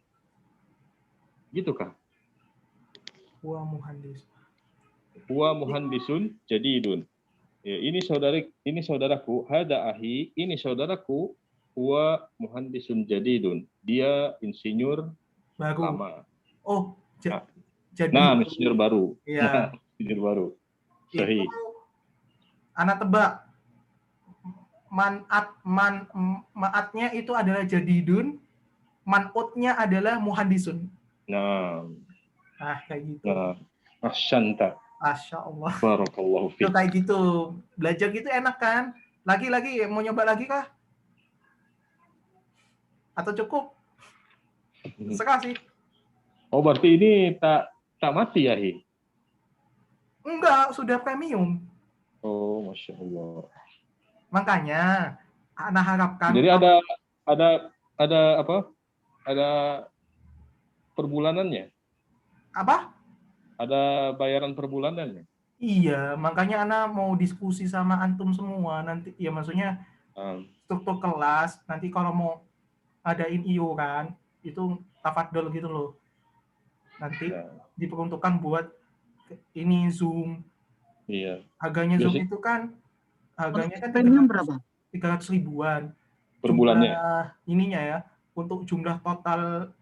Gitu kah? Huwa muhandis. Huwa muhandisun jadidun. Ya, ini saudaraku, hada ahi, ini saudaraku, huwa muhandisun jadidun. Dia insinyur baru. Lama. Oh, jadi. Nah, insinyur baru. Iya. Insinyur baru. Sahih. Itu anak tebak. Maatnya itu adalah jadidun, manutnya adalah muhandisun. Nah, kayak gitu. Nah, ahsanta. Masya Allah. Barakallahu fiik. Kayak gitu. Belajar gitu enak kan? Lagi-lagi mau nyoba lagi kah? Atau cukup? Terserah sih. Oh, berarti ini tak mati ya, Hi? Enggak, sudah premium. Oh, Masya Allah. Makanya anak harapkan. Jadi ada apa? Ada perbulanannya? Apa? Ada bayaran perbulanannya? Iya, makanya anak mau diskusi sama antum semua nanti. Ya maksudnya struktur kelas nanti kalau mau adain iuran itu tafadhol gitu loh. Nanti diperuntukkan buat ini Zoom. Iya. Harganya Zoom itu kan premium berapa? 300 ribuan per bulannya. Ininya ya, untuk jumlah total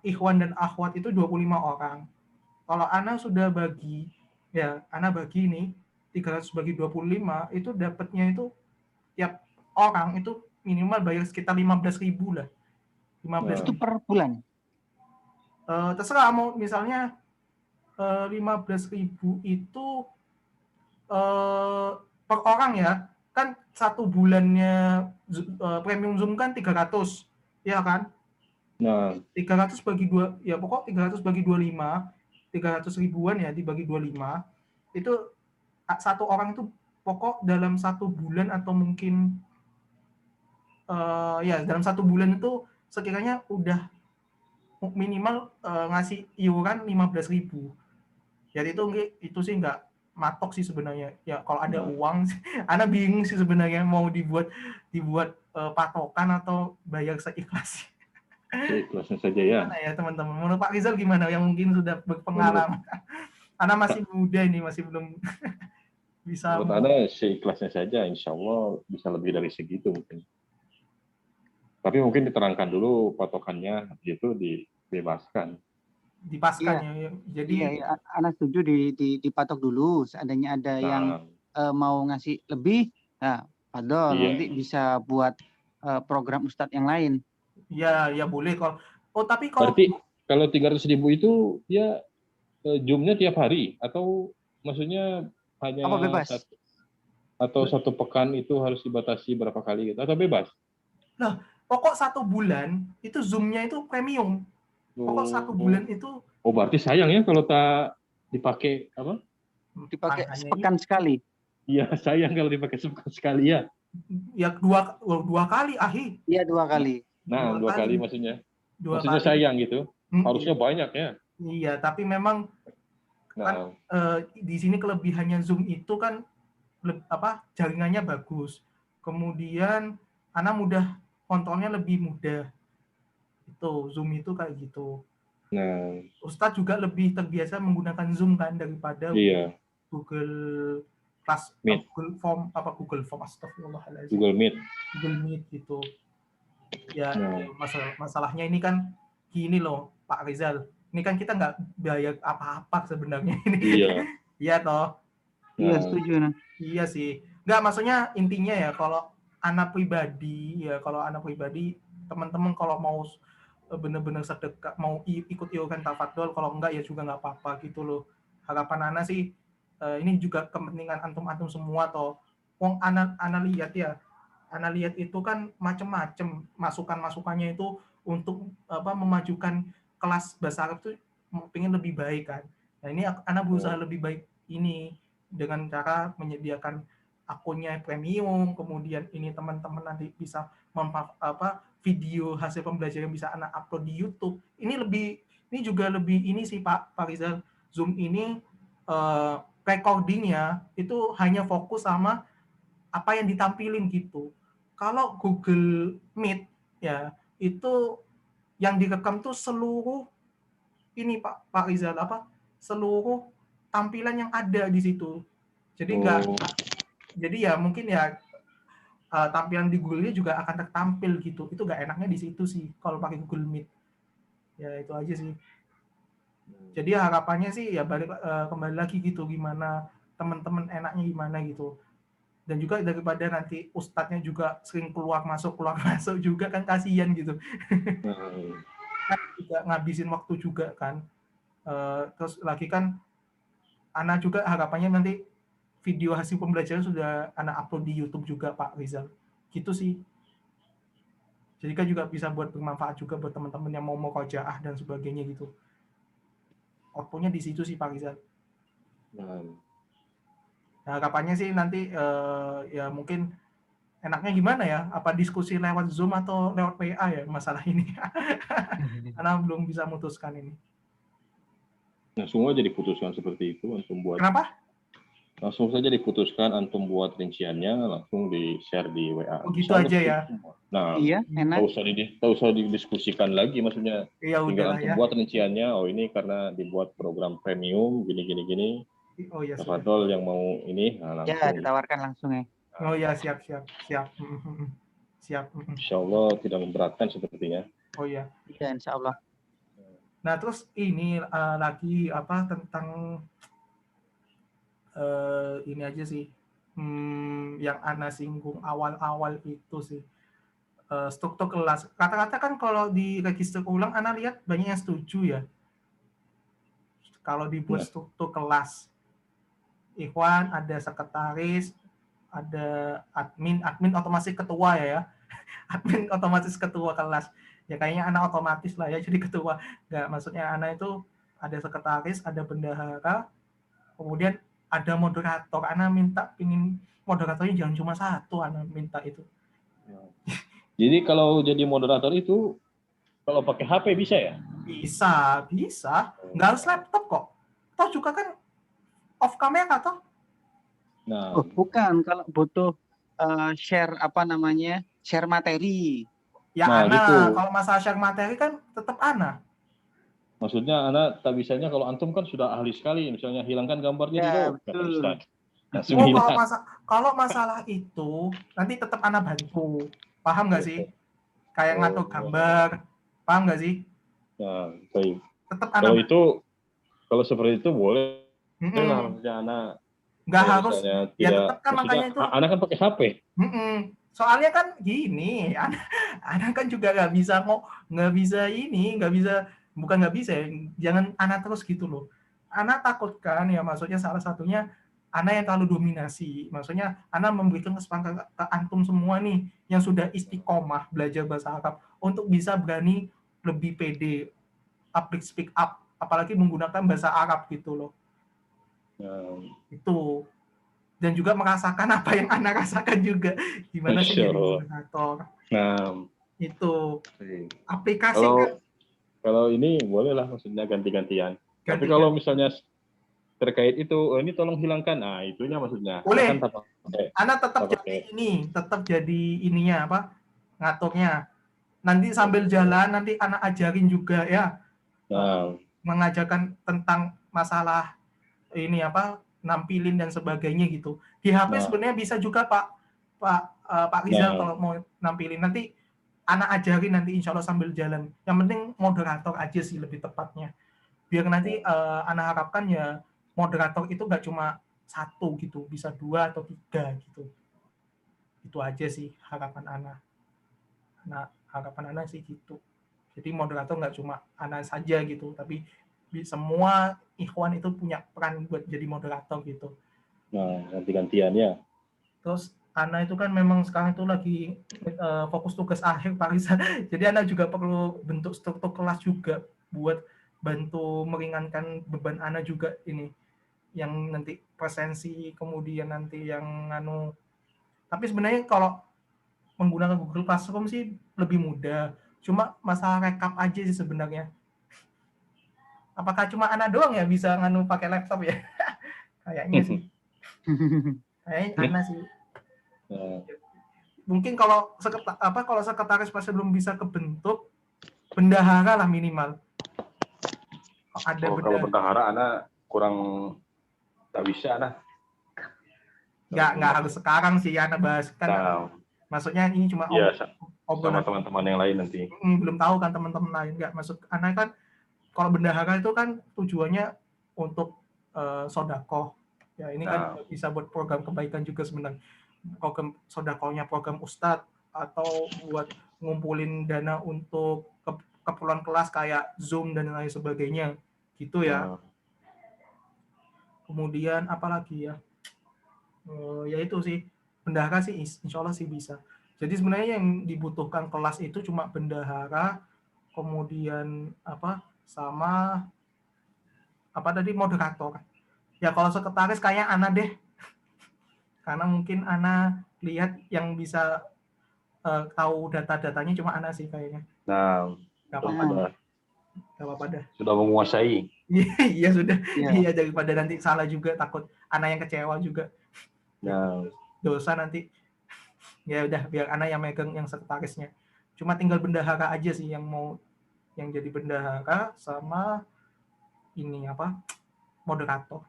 ikhwan dan akhwat itu 25 orang. Kalau Ana sudah bagi, ya Ana bagi ini 300 bagi 25 itu dapatnya itu tiap orang itu minimal bayar sekitar 15.000 lah. 15 itu per bulan. Terserah mau misalnya 15.000 itu per orang ya. Kan satu bulannya premium Zoom kan 300, ya kan? Nah, 300 bagi 2, ya pokok 300 bagi 25, 300 ribuan ya dibagi 25, itu satu orang itu pokok dalam satu bulan atau mungkin ya dalam satu bulan itu sekiranya udah minimal ngasih iuran 15.000. Jadi itu sih nggak matok sih sebenarnya. Ya kalau ada uang, Ana bingung sih sebenarnya mau dibuat patokan atau bayar seikhlasnya. Seikhlasnya saja ya. Gimana ya teman-teman? Menurut Pak Rizal gimana? Yang mungkin sudah berpengalaman. Ana masih muda ini, masih belum bisa. Menurut Ana seikhlasnya saja, insya Allah bisa lebih dari segitu mungkin. Tapi mungkin diterangkan dulu patokannya, itu dibebaskan. Dipaskan ya. Jadi Ana setuju dipatok dulu. Seandainya ada yang mau ngasih lebih, nah padahal nanti bisa buat program Ustadz yang lain. Ya boleh kalau. Oh tapi berarti kalau 300.000 itu ya Zoom-nya tiap hari atau maksudnya hanya Apa bebas? atau 1 pekan itu harus dibatasi berapa kali gitu atau bebas? Nah, pokok 1 bulan itu Zoom-nya itu premium. Pokok 1 bulan itu. Oh berarti sayang ya kalau tak dipakai apa? Dipakai Makanya sepekan sekali. Iya sayang kalau dipakai sepekan sekali ya. Ya dua kali, Ahi. Iya 2 kali. Nah 2 kali maksudnya. 2 Maksudnya kali. sayang gitu. Harusnya Iya. banyak ya. Iya, tapi memang kan Nah, di sini kelebihannya Zoom itu kan jaringannya bagus. Kemudian Ana mudah kontrolnya lebih mudah. Itu Zoom itu kayak gitu. nah, Ustadz juga lebih terbiasa menggunakan Zoom kan daripada iya, Google Class, Meet, Google Form, astagfirullahaladzim. Google Meet. Google Meet gitu. Ya, Nah, masalahnya ini kan gini loh, Pak Rizal. Ini kan kita nggak bayar apa-apa sebenarnya ini. iya. Iya toh. Iya Nah, setuju nah. Iya sih. Nggak, maksudnya intinya ya kalau anak pribadi, teman-teman kalau mau bener-bener sedekah, mau ikut iuran tafadhol, kalau enggak ya juga nggak apa-apa gitu loh. Harapan Ana sih ini juga kepentingan antum-antum semua toh. Wong Ana lihat ya, Ana lihat itu kan macam-macam masukannya itu untuk memajukan kelas bahasa Arab itu pengen lebih baik kan. Nah ini Ana berusaha lebih baik ini dengan cara menyediakan akunnya premium, kemudian ini teman-teman nanti bisa video hasil pembelajaran bisa Ana upload di YouTube. Ini juga lebih ini sih Pak Rizal, Zoom ini recordingnya itu hanya fokus sama apa yang ditampilin gitu. Kalau Google Meet ya itu yang direkam tuh seluruh ini Pak Rizal seluruh tampilan yang ada di situ. Jadi jadi ya mungkin ya tampilan di Google-nya juga akan tertampil gitu. Itu nggak enaknya di situ sih kalau pakai Google Meet. Ya itu aja sih. Jadi harapannya sih ya kembali lagi gitu, gimana teman-teman enaknya gimana gitu. Dan juga daripada nanti ustadznya juga sering keluar masuk juga kan kasihan gitu. Kan juga ngabisin waktu juga kan. Terus lagi kan Ana juga harapannya nanti video hasil pembelajaran sudah Ana upload di YouTube juga Pak Rizal. Gitu sih. Jadi kan juga bisa buat bermanfaat juga buat teman-teman yang mau murojaah dan sebagainya gitu. Outputnya di situ sih Pak Rizal. Nah, harapannya sih nanti ya mungkin enaknya gimana ya? Apa diskusi lewat Zoom atau lewat WA ya masalah ini? Karena belum bisa memutuskan ini. Nah, semua jadi putuskan seperti itu, antum buat. Kenapa? Langsung saja diputuskan, antum buat rinciannya, langsung di-share di WA. Oh, gitu aja ya? Nah, iya, enak. Tak usah didiskusikan lagi, maksudnya Ya, tinggal antum ya. buat rinciannya, oh ini karena dibuat program premium, gini. Oh ya, tafadhol yang mau ini, nah, langsung. Ya, ditawarkan langsung ya. Oh ya, siap. Siap. Insya Allah tidak memberatkan sepertinya. Oh ya. Iya, insya Allah. Nah, terus ini lagi tentang ini aja sih, yang Ana singgung awal-awal itu sih, struktur kelas. Kata-kata kan kalau di register ulang Ana lihat banyak yang setuju ya. Kalau dibuat struktur kelas, Ikhwan ada sekretaris, ada admin otomatis ketua ya. Admin otomatis ketua kelas. Ya kayaknya anak otomatis lah ya jadi ketua. Nggak, maksudnya anak itu ada sekretaris, ada bendahara, kemudian ada moderator. Anak pingin moderatornya jangan cuma satu, anak minta itu. Jadi kalau jadi moderator itu, kalau pakai HP bisa ya? Bisa. Nggak harus laptop kok. Toh juga kan off kamera toh. Nah. Oh, bukan, kalau butuh share share materi. Ya nah, Ana, gitu. Kalau masalah share materi kan tetap Ana. Maksudnya Ana tak bisanya kalau antum kan sudah ahli sekali, misalnya hilangkan gambarnya ya, dulu. Betul. Kalau masalah itu nanti tetap Ana bantu. Paham nggak sih? Kayak ngatur gambar. Paham nggak sih? Nah, baik. Tetap kalau seperti itu boleh. Lah, maksudnya Ana nggak harus. Ya tetap kan makanya itu. Ana kan pakai HP. Soalnya kan gini, Ana kan juga nggak bisa bukan nggak bisa, jangan Ana terus gitu loh. Ana takutkan ya, maksudnya salah satunya Ana yang terlalu dominasi. Maksudnya Ana memberikan kesempatan ke antum semua nih yang sudah istiqomah belajar bahasa Arab untuk bisa berani lebih pede, public speak up, apalagi menggunakan bahasa Arab gitu loh. Itu. Dan juga merasakan apa yang Ana rasakan juga. Gimana sih jadi moderator. Itu. Aplikasi kalau ini bolehlah maksudnya ganti-gantian. Tapi kalau misalnya terkait itu, ini tolong hilangkan. Nah, itunya maksudnya. Boleh. Ana tetap jadi ini, tetap jadi ininya apa? Ngaturnya. Nanti sambil jalan nanti Ana ajarin juga ya. Mengajarkan tentang masalah ini apa? Nampilin dan sebagainya gitu. Di HP sebenarnya bisa juga Pak Rizal kalau mau nampilin. Nanti Ana ajarin nanti insya Allah sambil jalan. Yang penting moderator aja sih lebih tepatnya. Biar nanti Ana harapkan ya moderator itu nggak cuma 1 gitu, bisa 2 atau 3 gitu. Itu aja sih harapan Ana. Harapan Ana sih gitu. Jadi moderator nggak cuma Ana saja gitu, tapi semua ikhwan itu punya peran buat jadi moderator gitu. Nah, ganti-gantian ya. Terus Ana itu kan memang sekarang itu lagi fokus tugas akhir Pak Rizal. Jadi Ana juga perlu bentuk struktur kelas juga buat bantu meringankan beban Ana juga ini. Yang nanti presensi, kemudian nanti yang Tapi sebenarnya kalau menggunakan Google Classroom sih lebih mudah. Cuma masalah rekap aja sih sebenarnya. Apakah cuma Ana doang ya bisa pakai laptop ya? Kayaknya sih. Kayaknya Ana sih. Mungkin kalau sekretaris masih belum bisa kebentuk, bendahara lah minimal. Kalau bendahara Ana kurang tak bisa Ana. Nggak harus sekarang sih Ana bahas kan. Maksudnya ini cuma sama teman-teman yang lain nanti. Belum tahu kan teman-teman lain nggak. Maksud Ana kan kalau bendahara itu kan tujuannya untuk sodakoh. Ya ini kan bisa buat program kebaikan juga sebenarnya. Program sodakohnya program ustadz atau buat ngumpulin dana untuk keperluan kelas kayak Zoom dan lain sebagainya gitu ya. Kemudian apalagi ya? Ya itu sih bendahara sih insya Allah sih bisa. Jadi sebenarnya yang dibutuhkan kelas itu cuma bendahara, kemudian sama tadi moderator. Ya kalau sekretaris kayak Ana deh. Karena mungkin Ana lihat yang bisa tahu data-datanya cuma Ana sih kayaknya. Nah, nggak apa-apa dah. Sudah menguasai. Iya sudah. Iya daripada nanti salah juga, takut Ana yang kecewa juga. Nah, dosa nanti. Ya udah biar Ana yang megang yang sekretarisnya. Cuma tinggal bendahara aja sih yang jadi bendahara sama ini moderator.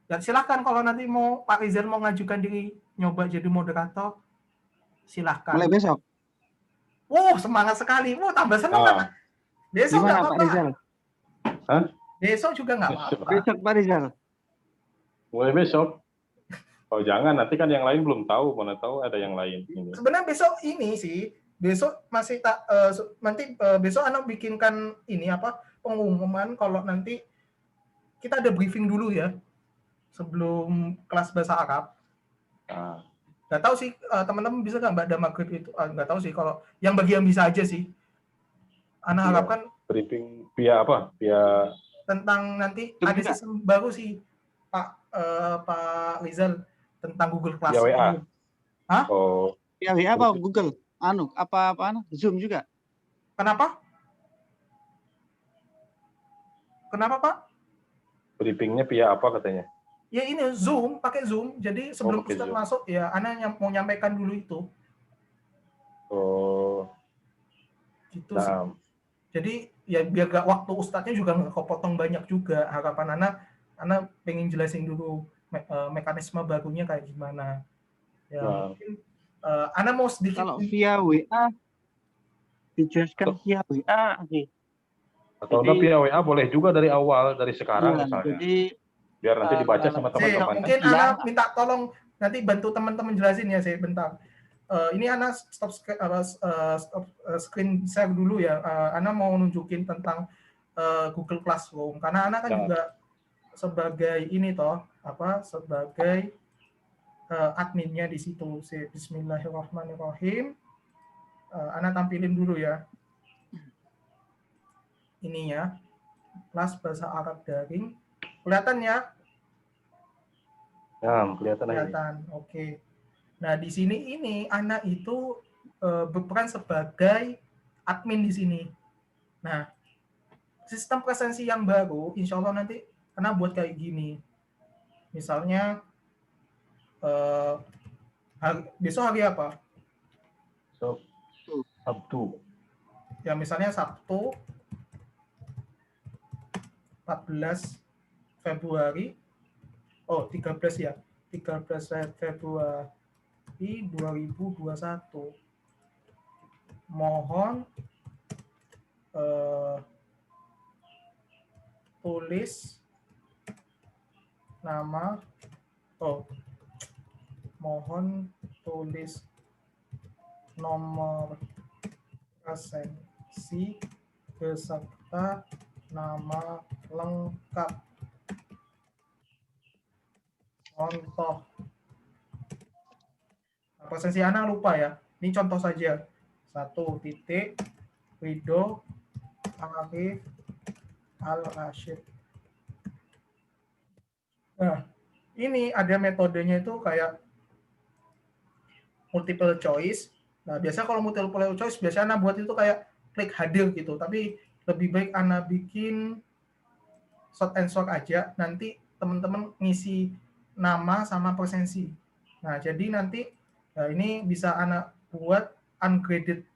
Ya silakan kalau nanti mau Pak Rizal mau ngajukan diri nyoba jadi moderator, silakan. Mulai besok. Semangat sekali. Tambah senang kan? Besok nggak apa-apa. Pak Rizal? Besok juga nggak apa-apa. Besok Pak Rizal. Mulai besok. Oh jangan, nanti kan yang lain belum tahu, mana tahu ada yang lain. Sebenarnya besok ini sih, besok masih nanti besok Ana bikinkan ini pengumuman kalau nanti kita ada briefing dulu ya sebelum kelas bahasa Arab. Nggak tahu sih teman-teman bisa nggak Mbak Maghrib itu? Nggak tahu sih, kalau yang bagi yang bisa aja sih. Ana harapkan briefing via apa? Via tentang nanti ada sistem baru sih Pak Rizal tentang Google Classroom. Via WA. Hah? Via WA apa Google? Apa Zoom juga? Kenapa? Kenapa Pak? Briefingnya via apa katanya? Ya ini Zoom, pakai Zoom. Jadi sebelum Ustaz masuk ya Ana mau nyampaikan dulu itu. Gitu sih. Jadi ya biar gak waktu Ustadznya juga nggak kepotong banyak juga. Harapan Ana pengen jelasin dulu mekanisme barunya kayak gimana. Ya mungkin Ana mau sedikit. Kalau via WA dijelaskan via WA sih. Atau via WA boleh juga dari awal, dari sekarang misalnya. Jadi biar nanti dibaca sama teman-teman. Mungkin Ana minta tolong nanti bantu teman-teman jelasin ya saya bentar. Ini Ana stop screen share dulu ya. Ana mau nunjukin tentang Google Classroom karena Ana kan juga sebagai ini sebagai adminnya di situ. Bismillahirrahmanirrahim. Ana tampilin dulu ya. Ini ya, kelas bahasa Arab daring. Kelihatan ya? Ya, kelihatan. Oke. Nah, di sini ini Ana itu berperan sebagai admin di sini. Nah, sistem presensi yang baru, insya Allah nanti Ana buat kayak gini. Misalnya, besok hari apa? Sabtu. Ya, misalnya Sabtu 14 Februari. Oh, 13 ya. 13 Februari 2021. Mohon tulis nama. Mohon tulis nomor presensi beserta nama lengkap. Contoh. Presensi Ana lupa ya. Ini contoh saja. 1 titik Ridho Arif Al-Rashid. Nah, ini ada metodenya itu kayak multiple choice. Nah, biasa kalau multiple choice, biasanya Ana buat itu kayak klik hadir gitu. Tapi lebih baik Ana bikin short and short aja. Nanti teman-teman ngisi nama sama presensi. Nah, jadi nanti ini bisa Ana buat ungraded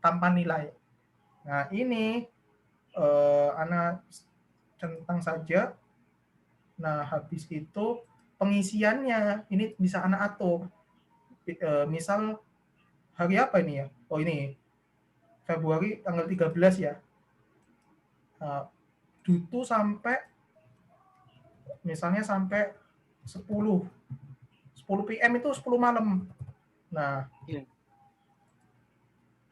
tanpa nilai. Nah, ini Ana centang saja. Nah, habis itu pengisiannya ini bisa Ana atur. Misal hari apa ini ya? Oh, ini Februari tanggal 13 ya. Dutu sampai misalnya sampai 10 PM itu 10 malam. Nah,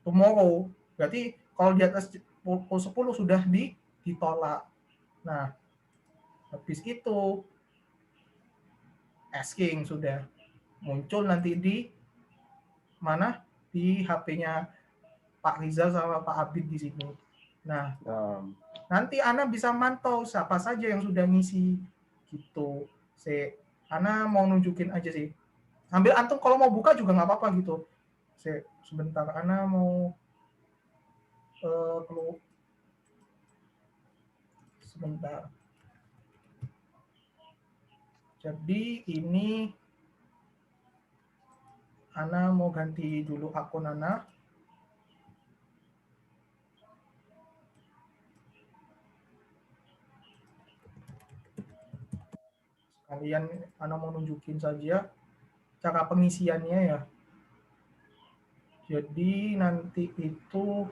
tomorrow berarti kalau di atas pukul 10 sudah ditolak. Nah, habis itu asking sudah muncul nanti di mana? Di HP-nya Pak Rizal sama Pak Abid di sini. Nah, nanti Ana bisa mantau siapa saja yang sudah ngisi gitu. Ana mau nunjukin aja sih. Sambil antum kalau mau buka juga nggak apa-apa gitu. Sebentar, Ana mau keluar. Sebentar. Jadi ini Ana mau ganti dulu akun Ana. Kalian Ana mau nunjukin saja cara pengisiannya ya. Jadi nanti itu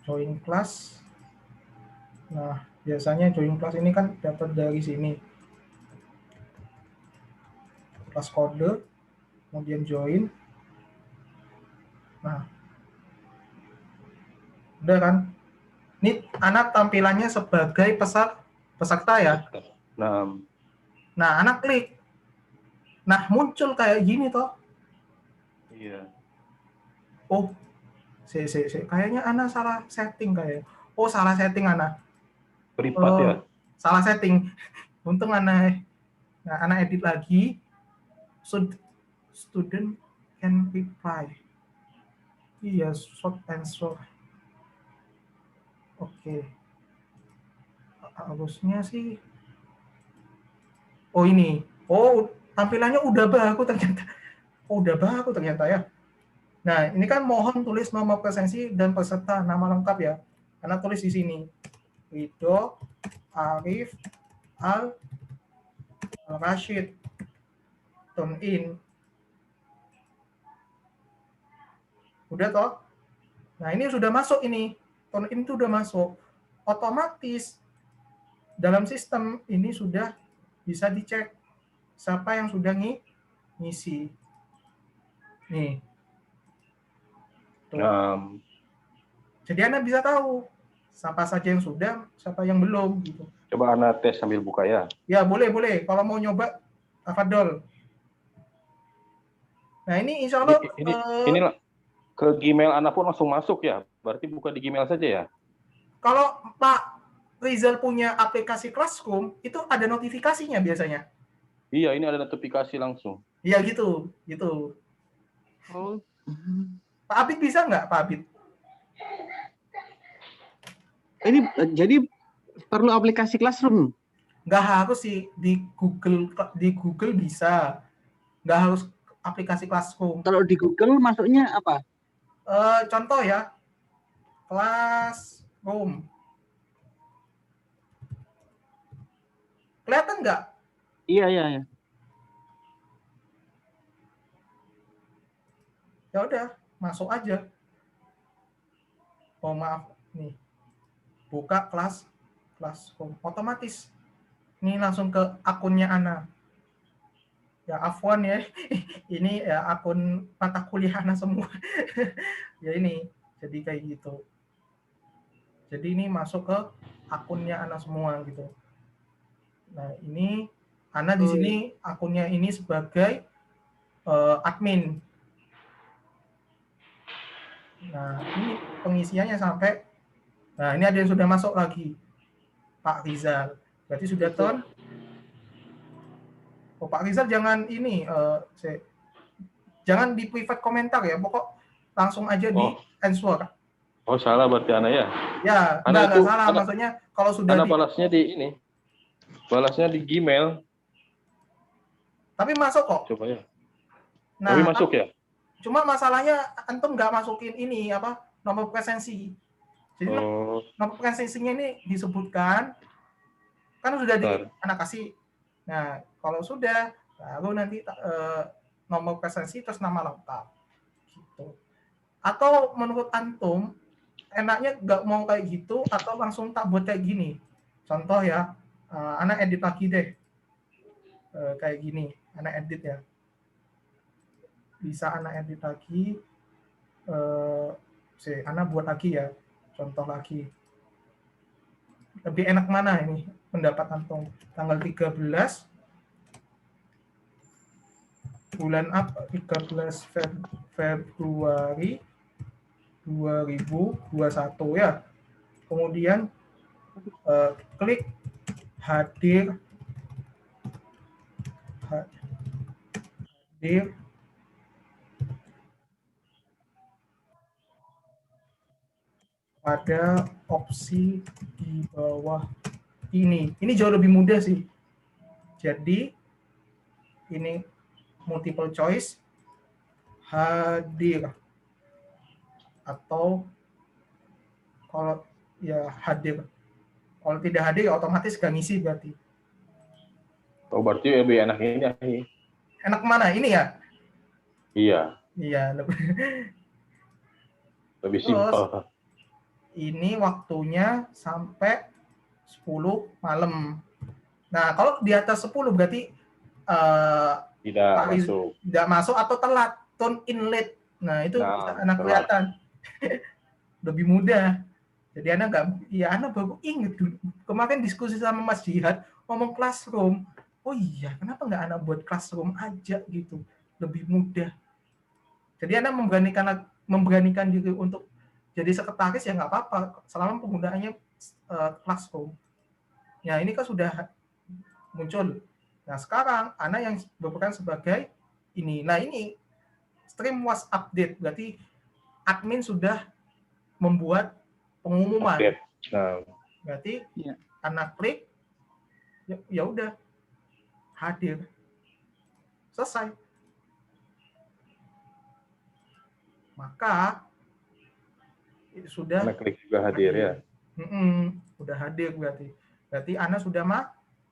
join class. Nah, biasanya join class ini kan dapat dari sini. Kelas kode, kemudian join. Nah, udah kan? Ini Ana tampilannya sebagai peserta ya. Nah, Ana klik. Nah, muncul kayak gini toh. Iya. Oh, kayaknya Ana salah setting kayak. Oh, salah setting Ana. Privat ya? Salah setting. Untung Ana edit lagi. Student can reply. Iya, short and short. Oke. Harusnya sih. Oh, ini. Oh, tampilannya udah bagus ternyata. Oh, udah bagus ternyata ya. Nah, ini kan mohon tulis nomor presensi dan peserta nama lengkap ya. Karena tulis di sini. Ridho Arif Al-Rashid. Turn in. Udah toh? Nah, ini sudah masuk ini. Turn in itu udah masuk. Otomatis dalam sistem ini sudah bisa dicek siapa yang sudah ngisi. Nih. Jadi Anda bisa tahu siapa saja yang sudah, siapa yang belum gitu. Coba Ana tes sambil buka ya. Ya, boleh. Kalau mau nyoba, tafadhol. Nah, ini insya Allah... Ini ke Gmail Ana pun langsung masuk ya? Berarti buka di Gmail saja ya? Kalau Pak Rizal punya aplikasi Classroom, itu ada notifikasinya biasanya. Iya, ini ada notifikasi langsung. Iya, gitu. Oh. Pak Abid bisa nggak, Pak Abid? Ini jadi perlu aplikasi Classroom? Nggak harus sih, di Google bisa. Nggak harus aplikasi Classroom. Kalau di Google masuknya apa? Contoh ya, Classroom. Kelihatan nggak? Iya. Ya udah, masuk aja. Oh maaf, nih. Buka Classroom. Otomatis. Ini langsung ke akunnya Ana. Ya afwan ya. Ini ya akun mata kuliah Ana semua. Ya ini, jadi kayak gitu. Jadi ini masuk ke akunnya Ana semua gitu. Nah, ini Ana di sini akunnya ini sebagai admin. Nah, ini pengisiannya sampai, nah ini ada yang sudah masuk lagi, Pak Rizal. Berarti sudah ton. Oh, Pak Rizal jangan ini, jangan di private komentar ya, pokok langsung aja di answer. Oh, salah berarti Ana ya? Ya, enggak salah. Maksudnya kalau sudah Ana balasnya di ini, balasnya di Gmail. Tapi masuk kok. Coba ya. Nah, tapi masuk ya? Cuma masalahnya antum nggak masukin ini apa nomor presensi. Jadi nomor presensinya ini disebutkan kan sudah di anak kasih. Nah, kalau sudah baru nanti nomor presensi terus nama lengkap. Gitu. Atau menurut antum enaknya nggak mau kayak gitu atau langsung tak buat kayak gini. Contoh ya, anak edit lagi deh. Kayak gini, anak edit ya. Bisa anak edit lagi, anak buat lagi ya, contoh lagi. Lebih enak mana ini pendapat antum? Tanggal 13 bulan apa? 13 Februari 2021 ya. Kemudian klik hadir pada opsi di bawah ini. Ini jauh lebih mudah sih. Jadi ini multiple choice hadir atau kalau ya hadir. Kalau tidak hadir otomatis gak ngisi berarti. Oh, berarti lebih enak ini. Enak mana? Ini ya? Iya, lebih simpel. Ini waktunya sampai 10 malam. Nah, kalau di atas 10 berarti tidak masuk atau telat, turn in late. Nah, itu anak kelihatan. Lebih mudah. Jadi anak baru inget dulu. Kemarin diskusi sama Mas Jihad, ngomong Classroom. Oh iya, kenapa nggak anak buat Classroom aja gitu? Lebih mudah. Jadi anak memberanikan diri untuk jadi sekretaris ya nggak apa-apa selama penggunaannya Classroom. Ya ini kan sudah muncul. Nah sekarang anak yang berperan sebagai ini. Nah ini stream was update berarti admin sudah membuat pengumuman. Berarti anak klik ya udah hadir selesai. Maka sudah anak klik juga hadir ya. Udah hadir berarti Ana sudah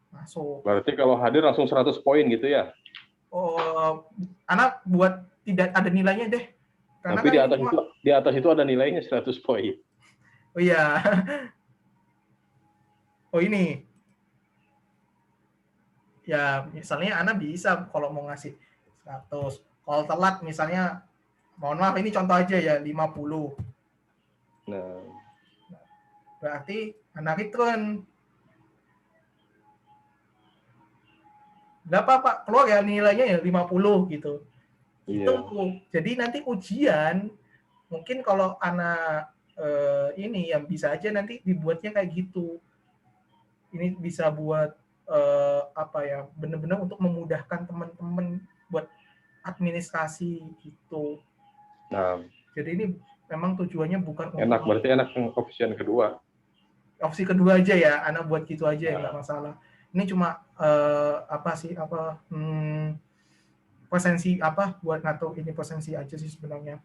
masuk. Berarti kalau hadir langsung 100 poin gitu ya? Oh, Ana buat tidak ada nilainya deh. Karena tapi kan di atas itu ada nilainya 100 poin. Oh iya. Oh ini. Ya misalnya Ana bisa kalau mau ngasih 100. Kalau telat misalnya, mohon maaf ini contoh aja ya 50. Nah, berarti anak return Berapa Pak? Keluar ya nilainya ya 50 gitu. Iya. Itu jadi nanti ujian mungkin kalau anak ini yang bisa aja nanti dibuatnya kayak gitu. Ini bisa buat apa ya? Benar-benar untuk memudahkan teman-teman buat administrasi gitu. Nah, Jadi ini memang tujuannya bukan enak, untuk berarti enak yang opsi yang kedua. opsi kedua aja ya, anak buat gitu aja ya Nah, nggak masalah. Ini cuma apa sih apa presensi apa buat ngatur ini presensi aja sih sebenarnya.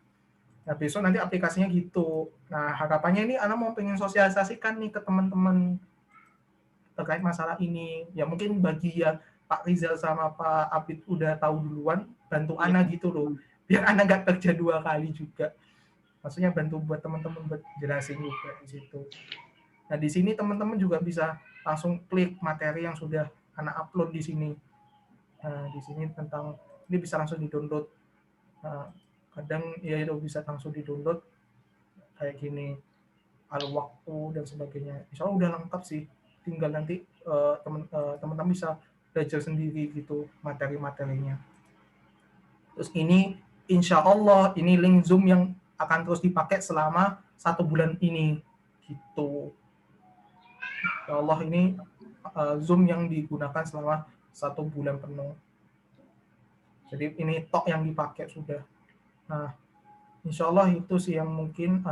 Nah besok nanti aplikasinya gitu. Nah harapannya ini anak mau pengen sosialisasikan nih ke teman-teman terkait masalah ini. Ya mungkin bagi ya Pak Rizal sama Pak Abid udah tahu duluan, bantu anak gitu loh. Biar anak nggak kerja 2 kali juga. Maksudnya bantu buat teman-teman buat jelasin juga di situ. Nah di sini teman-teman juga bisa langsung klik materi yang sudah anak upload di sini. Nah di sini tentang ini bisa langsung di-download. Nah, kadang ya itu bisa langsung di-download kayak gini al-waktu dan sebagainya. Insya Allah udah lengkap sih. Tinggal nanti teman-teman bisa belajar sendiri gitu materi-materinya. Terus ini insya Allah ini link Zoom yang akan terus dipakai selama 1 bulan ini gitu. Ya Allah ini Zoom yang digunakan selama 1 bulan penuh. Jadi ini tok yang dipakai sudah. Nah, insya Allah itu sih yang mungkin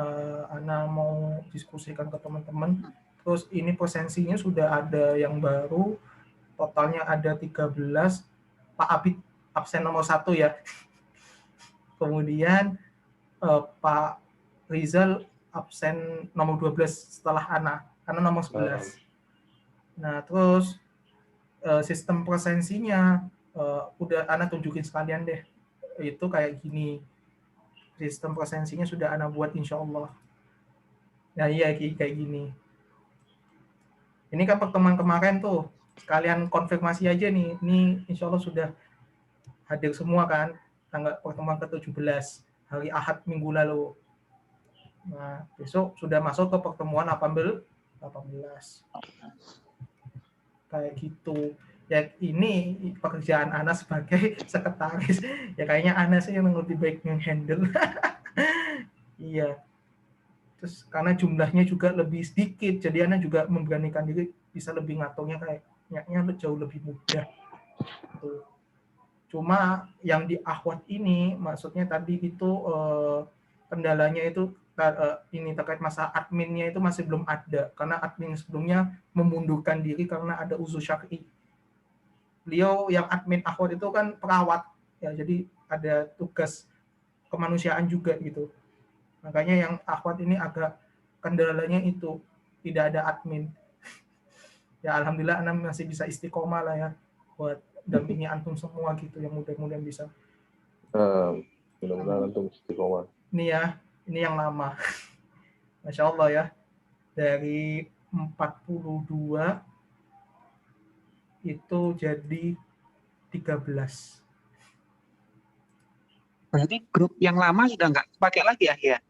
Ana mau diskusikan ke teman-teman. Terus ini presensinya sudah ada yang baru, totalnya ada 13. Pak Abid absen nomor 1 ya. Kemudian Pak Rizal absen nomor 12 setelah Ana nomor 11. Nah, terus sistem presensinya udah Ana tunjukin sekalian deh. Itu kayak gini. Sistem presensinya sudah Ana buat insya Allah. Nah iya kayak gini. Ini kan pertemuan kemarin tuh. Sekalian konfirmasi aja nih. Ini insya Allah sudah hadir semua kan. Tanggal pertemuan ke-17. Hari Ahad minggu lalu. Nah besok sudah masuk ke pertemuan 18. Kayak gitu. Ya ini pekerjaan Ana sebagai sekretaris. Ya kayaknya Ana sih yang lebih baik handle. Iya. Terus karena jumlahnya juga lebih sedikit, jadi Ana juga memberanikan diri bisa lebih ngaturnya kayaknya jauh lebih mudah. Tuh. Cuma yang di akhwat ini, maksudnya tadi itu kendalanya itu ini terkait masalah adminnya itu masih belum ada, karena admin sebelumnya memundurkan diri karena ada uzur syar'i. Beliau yang admin akhwat itu kan perawat, ya jadi ada tugas kemanusiaan juga gitu. Makanya yang akhwat ini agak kendalanya itu tidak ada admin. Ya alhamdulillah Ana masih bisa istiqomah lah ya buat dampingi antum semua gitu yang mudah-mudahan bisa. Mudah-mudahan antum istiqomah. Ini ya, ini yang lama. Masya Allah ya. Dari 42 itu jadi 13. Berarti grup yang lama sudah nggak pakai lagi ya?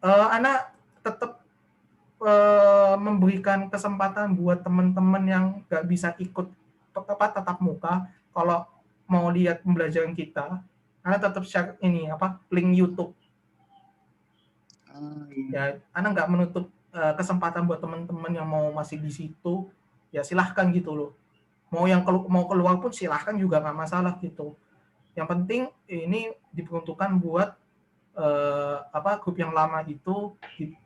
Ana tetap memberikan kesempatan buat teman-teman yang nggak bisa ikut tatap muka, kalau mau lihat pembelajaran kita, Ana tetap share ini link YouTube. Ya, Ana nggak menutup kesempatan buat teman-teman yang mau masih di situ, ya silahkan gitu loh. Mau keluar pun silahkan juga nggak masalah gitu. Yang penting ini diperuntukkan buat grup yang lama itu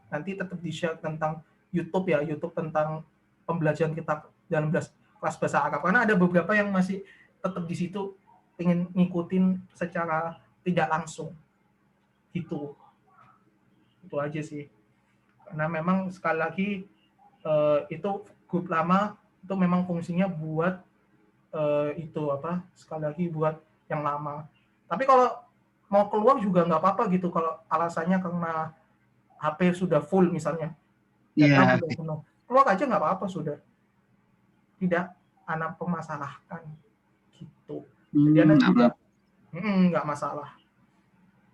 nanti tetap di-share tentang YouTube ya, YouTube tentang pembelajaran kita dalam kelas bahasa Arab. Karena ada beberapa yang masih tetap di situ pengen ngikutin secara tidak langsung. Gitu. Itu aja sih. Karena memang sekali lagi itu grup lama itu memang fungsinya buat sekali lagi buat yang lama. Tapi kalau mau keluar juga nggak apa-apa gitu kalau alasannya karena HP sudah full misalnya, data sudah penuh, keluar aja nggak apa-apa sudah, tidak Ana permasalahkan gitu. Jadi Ana juga nggak masalah.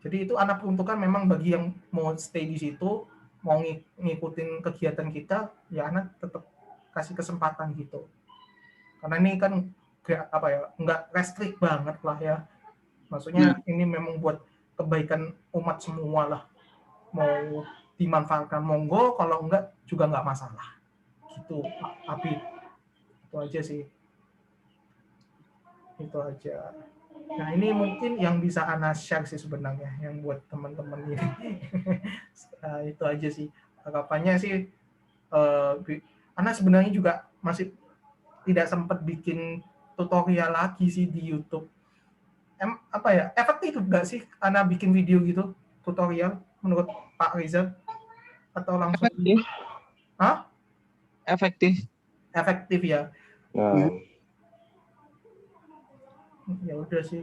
Jadi itu Ana peruntukkan memang bagi yang mau stay di situ, mau ngikutin kegiatan kita, ya Ana tetap kasih kesempatan gitu. Karena ini kan nggak restrik banget lah ya. Maksudnya ini memang buat kebaikan umat semua lah. Mau dimanfaatkan monggo, kalau enggak juga nggak masalah. Gitu, Abi. Itu aja sih. Itu aja. Nah, ini mungkin yang bisa Ana share sih sebenarnya, yang buat teman-teman ini. Itu aja sih. Harapannya sih, Ana sebenarnya juga masih tidak sempat bikin tutorial lagi sih di YouTube. Efektif nggak sih Ana bikin video gitu, tutorial, menurut Pak Rizal? Atau langsung? Efektif. Hah? Efektif. Efektif ya. Ya udah sih.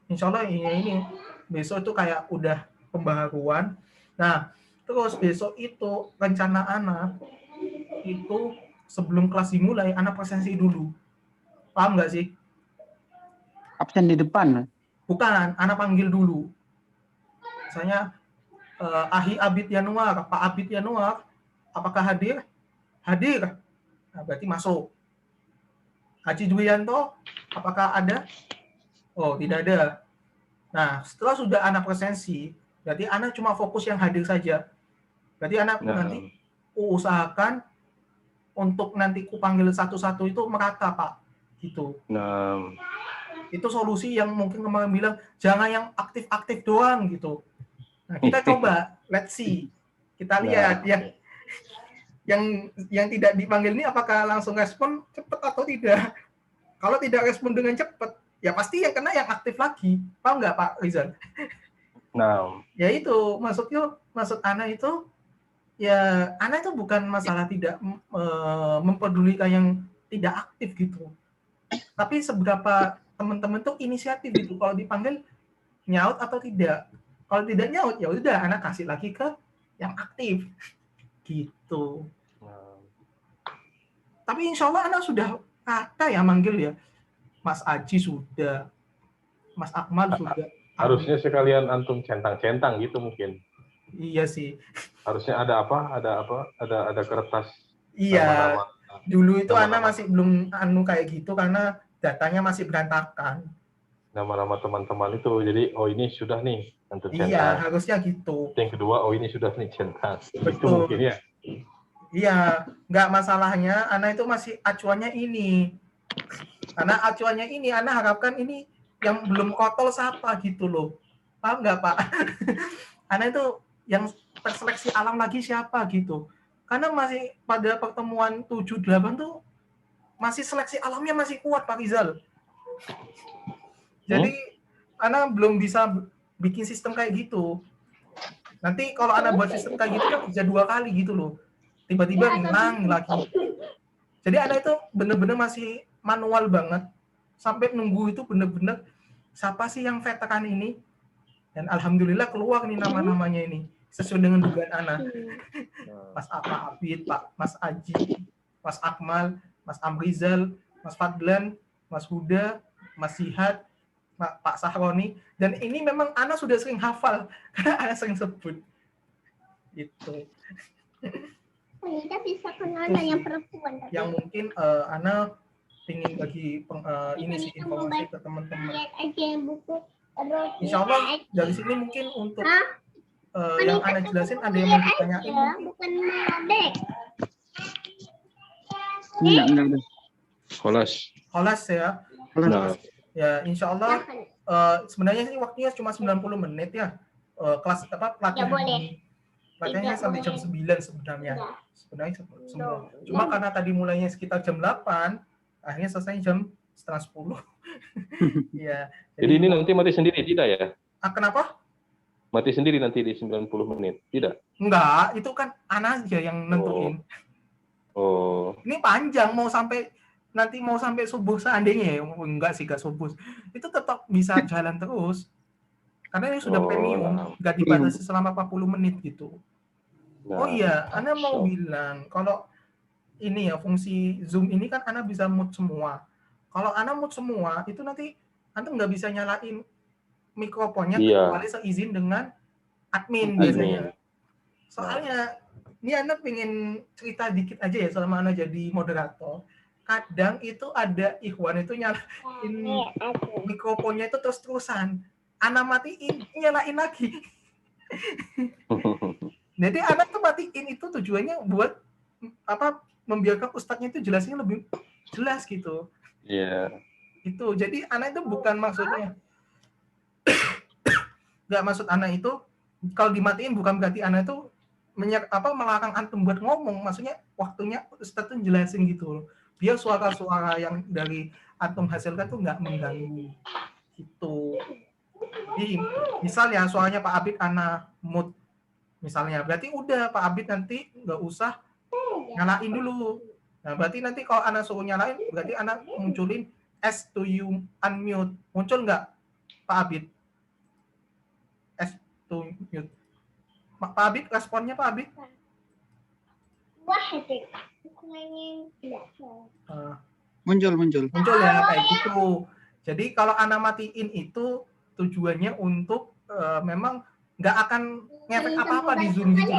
Insya Allah ini besok itu kayak udah pembaharuan. Nah, terus besok itu rencana Ana itu sebelum kelas dimulai, Ana presensi dulu. Paham nggak sih? Absen di depan? Bukan, Ana panggil dulu. Misalnya, Ahi Abid Yanuar, Pak Abid Yanuar, apakah hadir? Hadir. Nah, berarti masuk. Haji Dwianto, apakah ada? Oh, tidak ada. Nah, setelah sudah Ana presensi, berarti Ana cuma fokus yang hadir saja. Berarti Ana nanti usahakan untuk nanti ku panggil satu-satu itu merata, Pak. Gitu. Itu solusi yang mungkin kemarin bilang, jangan yang aktif-aktif doang gitu. Nah, kita coba, let's see. Kita lihat yang tidak dipanggil ini apakah langsung respon cepat atau tidak. Kalau tidak respon dengan cepat, ya pasti yang kena yang aktif lagi. Paham nggak Pak Rizal? Ya itu, maksud Ana itu, ya Ana itu bukan masalah tidak mempedulikan yang tidak aktif gitu. Tapi seberapa teman-teman tuh inisiatif gitu. Kalau dipanggil nyaut atau tidak. Kalau tidak nyaut, ya udah Ana kasih lagi ke yang aktif. Gitu. Tapi insya Allah Ana sudah kata ya manggil ya. Mas Aji sudah, Mas Akmal sudah. Harusnya sekalian antum centang-centang gitu mungkin. Iya sih. Harusnya ada kertas. Iya. Nama-nama. Dulu itu Ana masih belum kayak gitu karena datanya masih berantakan. Nama-nama teman-teman itu. Jadi ini sudah nih antum centang. Iya, harusnya gitu. Yang kedua, ini sudah nih centang. Betul. Itu mungkin ya. Iya, nggak masalahnya Ana itu masih acuannya ini. Karena acuannya ini, Ana harapkan ini yang belum kotol siapa gitu loh. Paham nggak Pak? Ana itu yang terseleksi alam lagi siapa gitu. Karena masih pada pertemuan 7-8 tuh masih seleksi alamnya masih kuat Pak Rizal. Jadi Ana belum bisa bikin sistem kayak gitu. Nanti kalau Ana buat sistem kayak gitu kan bisa 2 kali gitu loh. Tiba-tiba hilang lagi. Jadi Ana itu bener-bener masih manual banget. Sampai nunggu itu bener-bener siapa sih yang veteran ini. Dan alhamdulillah keluar nih nama-namanya ini. Sesuai dengan dugaan Ana. Mas Abid, Mas Aji, Mas Akmal, Mas Amrizal, Mas Fadlan, Mas Huda, Mas Sihat, Pak Sahroni. Dan ini memang Ana sudah sering hafal. Karena Ana sering sebut. Gitu. Kita bisa kenal yang perempuan. Yang mungkin Ana ingin bagi ini sih informasi ke teman-teman. Insya Allah dari sini mungkin untuk yang Ana jelasin ada yang mau ditanyain mungkin? Bukan melodek. Enggak ada. Kholas ya. Nah. Ya insya Allah sebenarnya sih waktunya cuma 90 menit ya. Kelas pelatihan ini. Pelatihannya sampai jam 9 sebenarnya. Sebenarnya 9. Cuma karena tadi mulainya sekitar jam 8, akhirnya selesai jam 9:30. Ya. Jadi ini nanti mati sendiri tidak ya? Kenapa? Mati sendiri nanti di 90 menit, tidak? Enggak, itu kan Ana aja yang nentuin. Oh. Ini panjang mau sampai subuh seandainya ya. Enggak sih, enggak subuh. Itu tetap bisa jalan terus. Karena ini sudah premium, enggak dibatasi selama 40 menit gitu. Nah, oh iya, Ana mau bilang kalau ini ya fungsi Zoom ini kan Ana bisa mute semua. Kalau Ana mute semua, itu nanti Anda nggak bisa nyalain mikrofonnya kecuali seizin dengan admin biasanya. Soalnya ini Ana pengen cerita dikit aja ya selama Ana jadi moderator. kadang itu ada ikhwan itu nyalain mikrofonnya itu terus-terusan. Ana matiin, nyalain lagi. Jadi anak tuh matiin itu tujuannya buat apa? Membiarkan ustadznya itu jelasnya lebih jelas gitu. Iya. Itu. Jadi anak itu bukan maksudnya nggak maksud anak itu kalau dimatiin bukan berarti anak itu melarang antum buat ngomong. Maksudnya waktunya ustadz tuh jelasin gitu. Biar suara-suara yang dari antum hasilkan tuh nggak mengganggu. Gitu. Jadi misalnya suaranya Pak Abid ana mood misalnya, berarti udah Pak Abid nanti nggak usah nyalain dulu. Nah berarti nanti kalau ana suruh nyalain, berarti ana munculin S to you unmute. Muncul nggak Pak Abid? S to mute. Pak Abid, responnya Pak Abid? Muncul. Muncul ya kayak gitu. Jadi kalau ana matiin itu tujuannya untuk memang nggak akan ngefek apa-apa di Zoom gitu.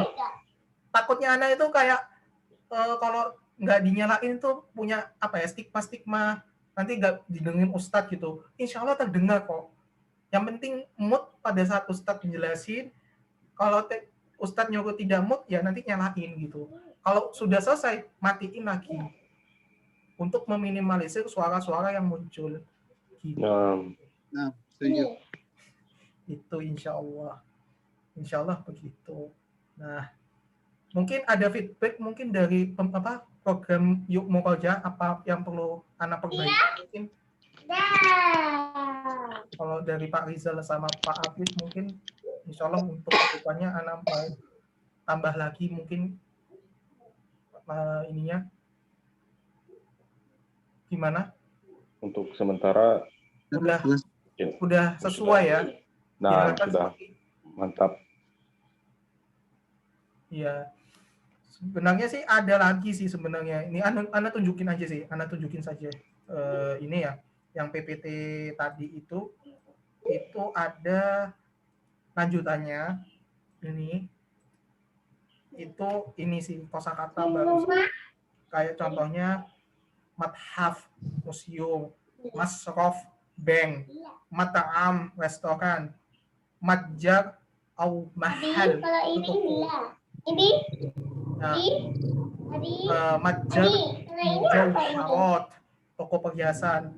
Takutnya ana itu kayak kalau nggak dinyalain tuh punya apa ya stigma nanti nggak didengerin ustadz gitu. Insya Allah terdengar kok. Yang penting mood pada saat ustadz menjelasin. Kalau ustadz nyuruh tidak mood ya nanti nyalain gitu. Kalau sudah selesai matiin lagi untuk meminimalisir suara-suara yang muncul. Gitu. Nah, setuju. Itu insya Allah begitu. Nah, mungkin ada feedback mungkin dari program Yuk Murojaah apa yang perlu anak perbaiki mungkin. Kalau dari Pak Rizal sama Pak Afif mungkin insya Allah untuk kedepannya anak mau tambah lagi mungkin ininya gimana? Untuk sementara udah sesuai ya. Nah, sudah mantap. Iya. Sebenarnya sih ada lagi sih sebenarnya. Ini Ana tunjukin aja sih. Ana tunjukin saja. Ini ya, yang PPT tadi itu ada lanjutannya. Ini sih kosakata baru. Kayak contohnya mathaf, museum, masrof, bank, mat'am, restoran, matjar, au mahal, toko. Matjar, jauharot, toko perhiasan,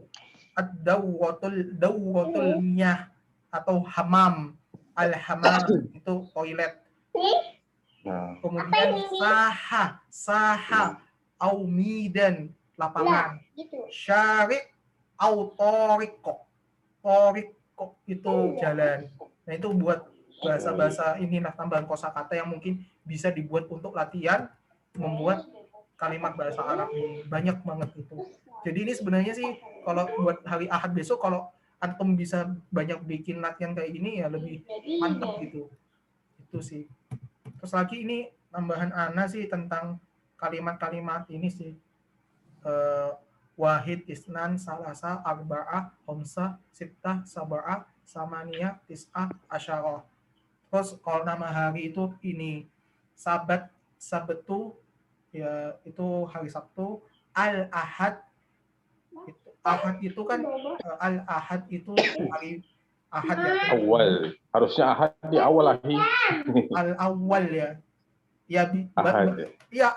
ad-dawwatul miyah atau hamam, al-hamam itu toilet. Kemudian saha, au midan, lapangan. Syari' au toriko itu jalan. Nah itu buat bahasa-bahasa inilah tambahan kosakata yang mungkin bisa dibuat untuk latihan membuat kalimat bahasa Arab ini banyak banget itu. Jadi ini sebenarnya sih kalau buat hari Ahad besok kalau antum bisa banyak bikin latihan kayak gini ya lebih mantap gitu. Itu sih. Terus lagi ini tambahan Ana sih tentang kalimat-kalimat ini sih. Wahid, isnan, salasa, arba'ah, khamsah, sittah, sab'ah, samaniyah, tis'ah, asyarah. Terus kalau nama hari itu ini Sabtu ya itu hari Sabtu, Al-Ahad. Ahad itu kan Al-Ahad itu hari Ahad ya. Awal. Harusnya Ahad di awal lagi. Al-awwal ya. Ya ya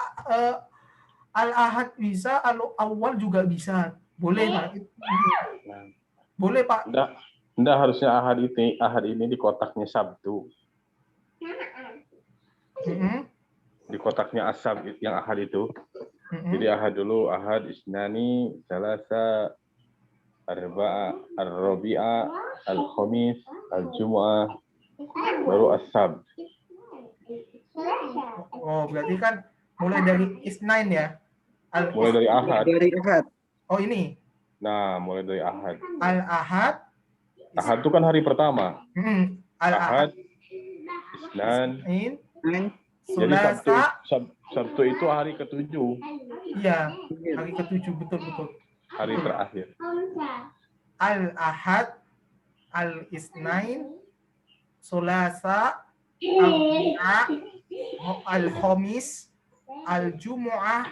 Al-Ahad bisa, Al-awwal juga bisa. Boleh Pak. Boleh Pak. Enggak harusnya Ahad ini di kotaknya Sabtu. Di kotaknya Asab yang Ahad itu. Jadi Ahad dulu, Ahad, Isnani, Salasa, Arba'a, Ar-Rabi'a, Al-Khamis, Al-Jumu'ah, baru Asab. Oh, berarti kan mulai dari Isnain ya? Mulai dari Ahad. Oh, ini? Nah, mulai dari Ahad. Al-Ahad. Ahad itu kan hari pertama. Al-Ahad. Isnan. Jadi Sabtu itu hari ke-7. Iya, hari ke-7 betul. Hari terakhir. Al-Ahad, Al-Isnain, Sulasa, Al-Jumu'ah, Al-Khamis, Al-Jumu'ah,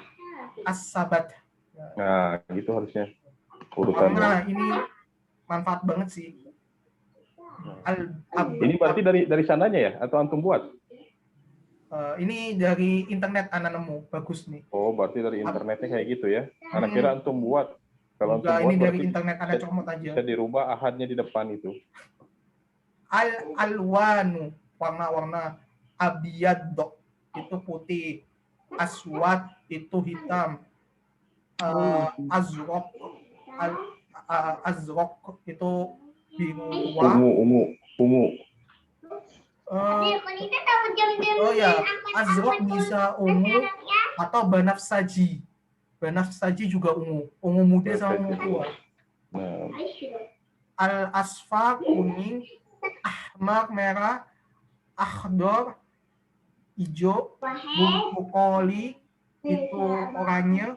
As-Sabat. Nah, gitu harusnya urusannya. Nah, ini manfaat banget sih. Ini berarti dari sananya ya atau antum buat? Ini dari internet anak nemu, bagus nih. Oh, berarti dari internetnya kayak gitu ya. Anak kira antum buat. Kalau antum buat ini dari berarti internet anak comot aja. bisa dirubah ahadnya di depan itu. Alwanu, warna-warna. Abiyad itu putih. Aswad itu hitam. Azrok itu biru. Ungu. Oh ya, azrok bisa ungu atau banafsaji. Banafsaji juga ungu muda sama ungu tua. Nah. Al-asfar kuning, ahmar merah, akhdar hijau, bukoli itu oranye,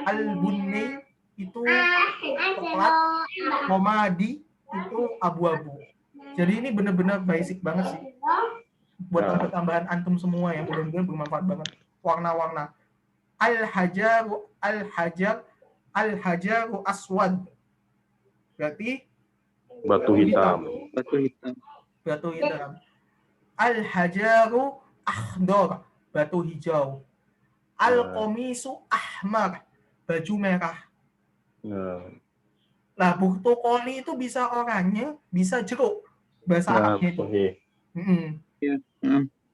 al-bunni itu coklat, romadi itu abu-abu. Jadi ini benar-benar basic banget sih buat tambahan antum semua ya, mudah-mudahan bermanfaat banget. Warna-warna al-hajaru aswad berarti batu hitam. Al-hajaru akhdar batu hijau. Al-qamisu ahmar baju merah. Lah brokoli itu bisa oranye, bisa jeruk. Bahasa Arabnya itu.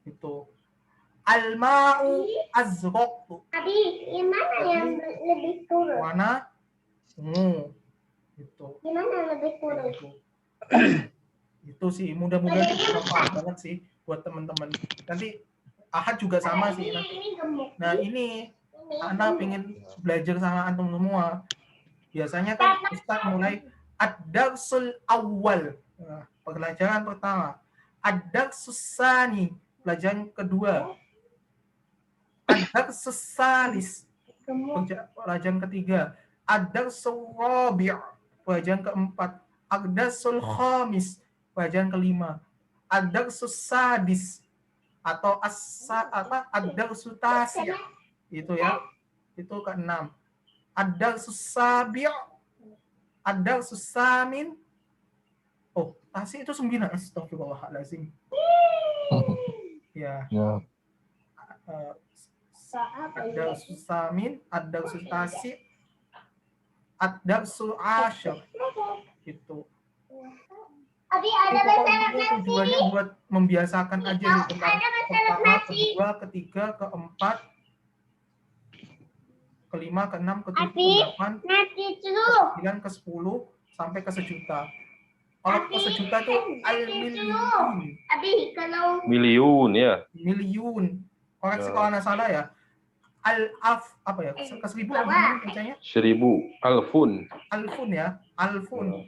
Itu. Al-ma'u azraq. Tapi gimana yang lebih turun? Warna ungu. Itu. Gimana lebih turun? Itu sih, mudah-mudahan bermanfaat banget sih buat teman-teman. Nanti Ahad juga sama sih. Nah ini anak pengen belajar sama antum semua. Biasanya kan Ustaz mulai ad-darsul awal, pelajaran pertama. Ad-darsus sani, pelajaran kedua. Ad-darsus salis, pelajaran ketiga. Ad-darsul rabi', pelajaran keempat. Ad-darsul khamis, pelajaran kelima. Ad-darsus sadis atau ad-darsus tasi', itu ya. Itu keenam. Ad-darsus sabi', ad-darsus samin. Oh, tasi itu 9. Astagfirullahalazim. Ya. Ad-darsus samin, ad-darsus tasi', ad-darsul asyar. Itu. Tujuannya buat membiasakan aja gitu. Pertama, kedua, ketiga, keempat, kelima, keenam, ketujuh, ke-8, ke-9, ke-10 sampai ke sejuta. Kalau ke sejuta itu Miliun ya. Miliun. Koreksi kalau nggak salah ya. Apa ya? Ke 1000 apa bacanya? 1000. Alfun ya. Alfun.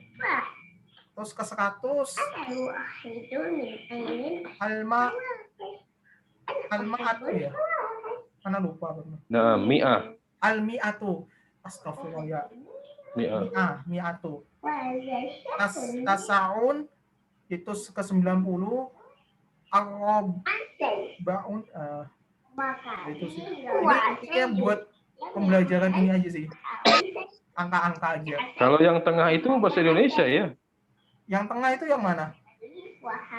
Terus ke 100. Alma-atu ya. Mana lupa benar. Nah, mi'ah. Al-mi'atu. Astagfirullah ya. Mi'atu. Tasaun itu ke 90. Baun itu sih. Ini buat pembelajaran ini aja sih. Angka-angka aja. Kalau yang tengah itu bahasa Indonesia ya? Yang tengah itu yang mana?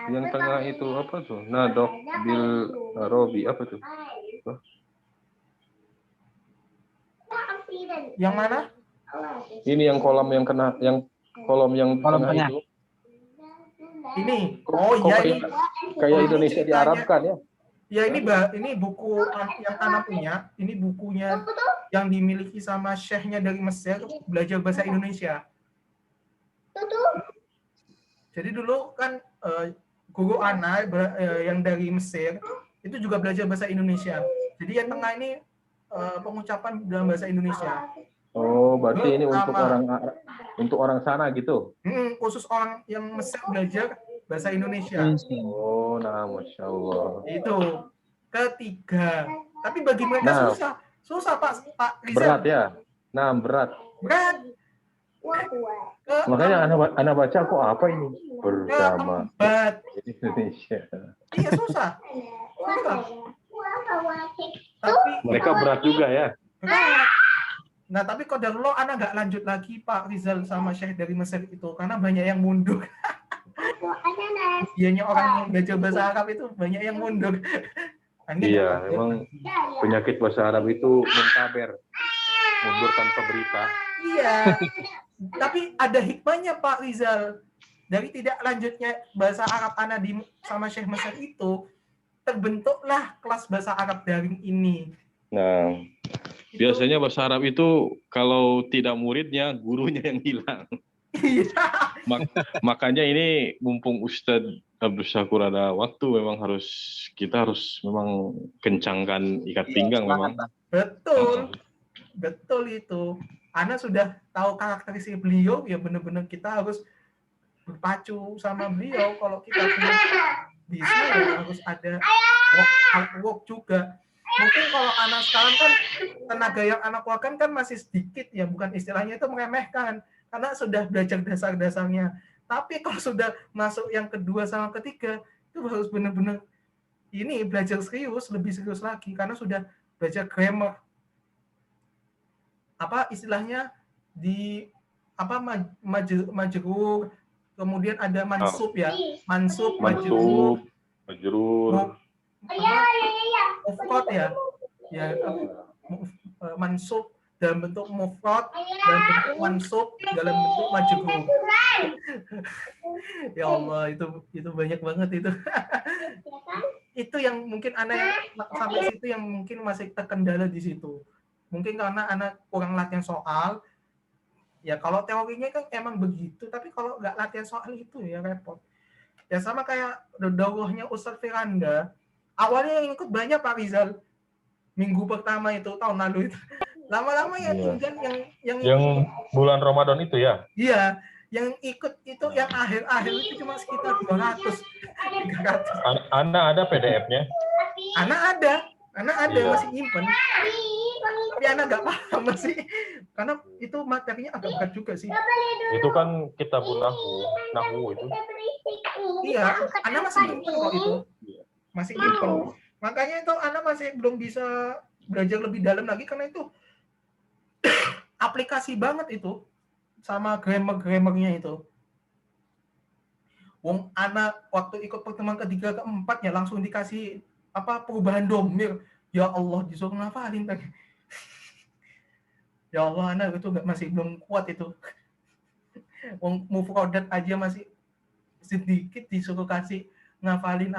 Yang tengah itu apa tuh? Nadok bil robi apa tuh? Yang mana? Ini yang kolom yang tengah itu. Ini. Oh iya ini. Kayak Indonesia diarabkan ya. Ya ini buku yang Ana punya. Ini bukunya yang dimiliki sama syekhnya dari Mesir, belajar bahasa Indonesia. Jadi dulu kan guru Ana yang dari Mesir itu juga belajar bahasa Indonesia. Jadi yang tengah ini pengucapan dalam bahasa Indonesia. Oh, berarti ini untuk orang sana gitu? Khusus orang yang Mesir belajar bahasa Indonesia. Oh, nah, masya Allah. Itu ketiga. Tapi bagi mereka susah Pak Rizal. Berat ya? Nah, berat. Makanya anak baca kok apa ini? Bersama Indonesia. Iya susah. Tapi mereka berat juga ya. Nah, tapi qadarullah anak nggak lanjut lagi Pak Rizal sama Syekh dari Mesir itu karena banyak yang mundur. Dianya orang yang belajar bahasa Arab itu banyak yang mundur. Iya, emang penyakit bahasa Arab itu muntaber, mundur tanpa berita. Iya, tapi ada hikmahnya Pak Rizal. Dari tidak lanjutnya bahasa Arab anak sama Syekh Mesir itu, terbentuklah kelas bahasa Arab daring ini. Nah, biasanya bahasa Arab itu kalau tidak muridnya, gurunya yang hilang. Makanya ini mumpung Ustadz Abdul Syakur ada waktu, memang kita harus memang kencangkan ikat pinggang memang. Betul itu. Ana sudah tahu karakteristik beliau, ya benar-benar kita harus berpacu sama beliau. Kalau kita bisa ya harus ada work juga. Mungkin kalau anak sekarang kan tenaga yang anak keluarkan kan masih sedikit ya, bukan istilahnya itu meremehkan karena sudah belajar dasar-dasarnya. Tapi kalau sudah masuk yang kedua sama ketiga itu harus benar-benar ini belajar serius, lebih serius lagi karena sudah belajar grammar. Apa istilahnya di apa majrur, kemudian ada mansub ya, mansub, majrur, mufrad ya mansub dalam bentuk mufrad, dalam bentuk mansub, dalam bentuk majrur. Ya Allah, itu banyak banget itu. Itu yang mungkin anak sampai situ yang mungkin masih terkendala di situ. Mungkin karena anak kurang latihan soal. Ya kalau teorinya kan emang begitu, tapi kalau nggak latihan soal itu ya repot. Ya sama kayak dakwahnya Ustadz Firanda. Awalnya yang ikut banyak Pak Rizal. Minggu pertama itu tahun lalu itu. Lama-lama ya tinggal yang bulan Ramadan itu ya. Iya, yang ikut itu yang akhir-akhir itu cuma sekitar 200, 300. Ana ada PDF-nya? Ana ada masih nyimpen. Tapi Ana nggak paham masih, karena itu materinya agak berat juga sih. Itu kan kitabun nahu itu. Iya, Ana masih nyimpen kok itu. Masih nyimpen. Makanya itu Ana masih belum bisa belajar lebih dalam lagi karena itu aplikasi banget itu sama grammar-grammarnya itu. Wong Ana waktu ikut pertemuan ketiga keempat ya langsung dikasih perubahan domir. Ya Allah, disuruh ngafalin tadi. Ya Allah, Ana itu masih belum kuat itu. Wong mufradat aja masih sedikit disuruh kasih ngafalin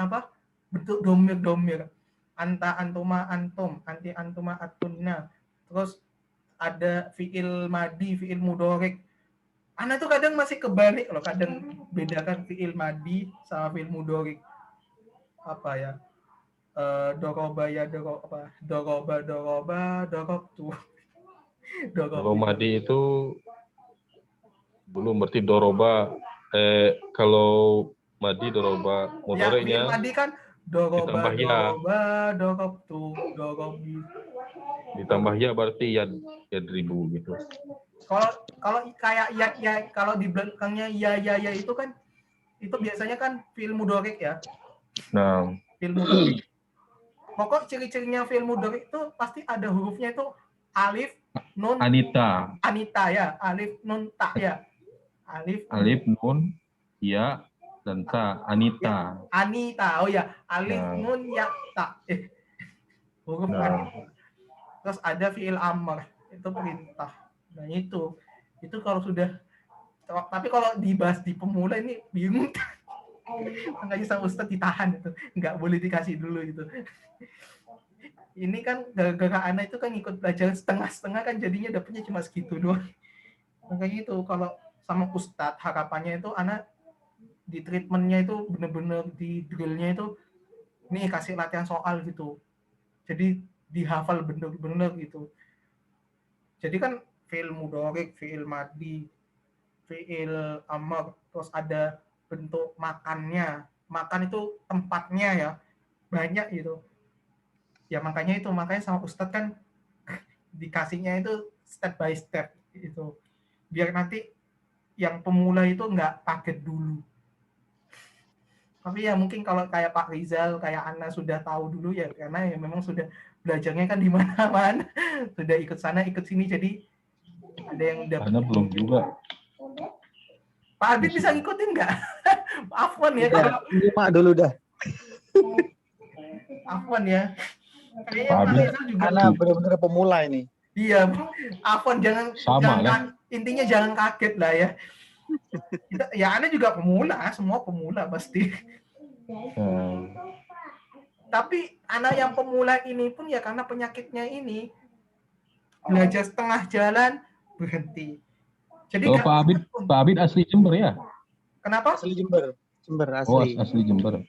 bentuk domir. Anta, antuma, antum, anti, antuma, atunna. Terus ada fi'il madi, fi'il mudhorik. Ana tuh kadang masih kebalik loh, kadang bedakan fi'il madi sama fi'il mudhorik. Apa ya? Doroba ya doroba, dorobtu. Kalau madi itu belum berarti doroba. Kalau madi doroba mudhoriknya. Ya, madi kan doroba, dorobtu, dorobi. Ditambah ya berarti ya ribu gitu. Kalau kayak ya kalau di belakangnya ya itu kan itu biasanya kan fi'il mudhorik ya. Nah, fi'il mudhorik. Pokok ciri-cirinya fi'il mudhorik itu pasti ada hurufnya itu alif, nun, Anita ya, alif, nun, ta ya. Alif, nun, ya, dan ta, Anita. Ya, Anita, oh ya, alif, nun, ya, ta. Huruf Anita. Terus ada fi'il amr, itu perintah. Nah itu kalau sudah, tapi kalau dibahas di pemula ini bingung. Makanya sama Ustadz ditahan itu, nggak boleh dikasih dulu itu. Ini kan gara-gara anak itu kan ikut belajar setengah-setengah kan jadinya dapetnya cuma segitu doang. Makanya itu kalau sama Ustadz harapannya itu anak di treatmentnya itu bener-bener di drillnya itu nih kasih latihan soal gitu. Jadi dihafal bener-bener gitu. Jadi kan fi'il mudhorik, fi'il madi, fi'il amr, terus ada bentuk makannya. Makan itu tempatnya ya. Banyak gitu. Ya makanya sama Ustadz kan dikasihnya itu step by step itu. Biar nanti yang pemula itu nggak kaget dulu. Tapi ya mungkin kalau kayak Pak Rizal, kayak Ana sudah tahu dulu ya karena ya memang sudah belajarnya kan di mana-mana. Sudah ikut sana, ikut sini jadi Ada yang udah. Karena belum juga. Pak Abid bisa ngikutin nggak? Afwan ya, kalau Nyimak dulu dah. Afwan ya. Kayaknya Pak Pak Abid. Rizal juga. Karena benar-benar pemula ini. Iya, Afwan jangan, Sama lah. intinya jangan kaget lah ya. Ya Anda juga pemula, semua pemula pasti. Tapi anak yang pemula ini pun ya karena penyakitnya ini belajar setengah jalan berhenti. Jadi Pak Abid asli Jember ya? Kenapa? Asli Jember. Jember asli. Oh, asli Jember.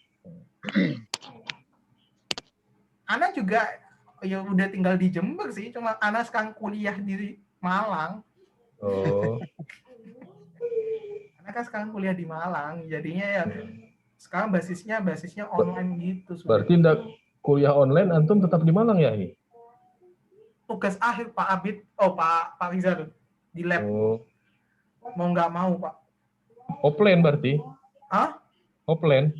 Ana juga ya udah tinggal di Jember sih, cuma Ana sekarang kuliah di Malang. Oh. Ana kan sekarang kuliah di Malang, jadinya ya sekarang basisnya online gitu. Berarti kuliah online antum tetap di Malang ya ini? Tugas akhir Pak Abid, Pak Rizal di lab. Oh. Mau nggak mau Pak. Offline berarti? Hah? Offline?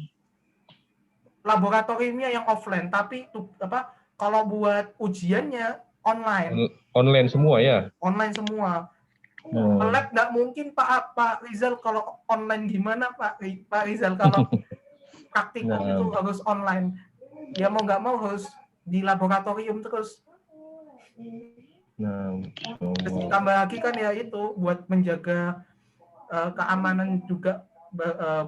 Laboratoriumnya yang offline, tapi kalau buat ujiannya online. Online semua ya? Online semua. Lab nggak mungkin Pak Rizal, kalau online gimana Pak Rizal, kalau praktikum itu harus online. Ya mau nggak mau harus di laboratorium terus. Terus ditambah lagi kan ya itu buat menjaga keamanan juga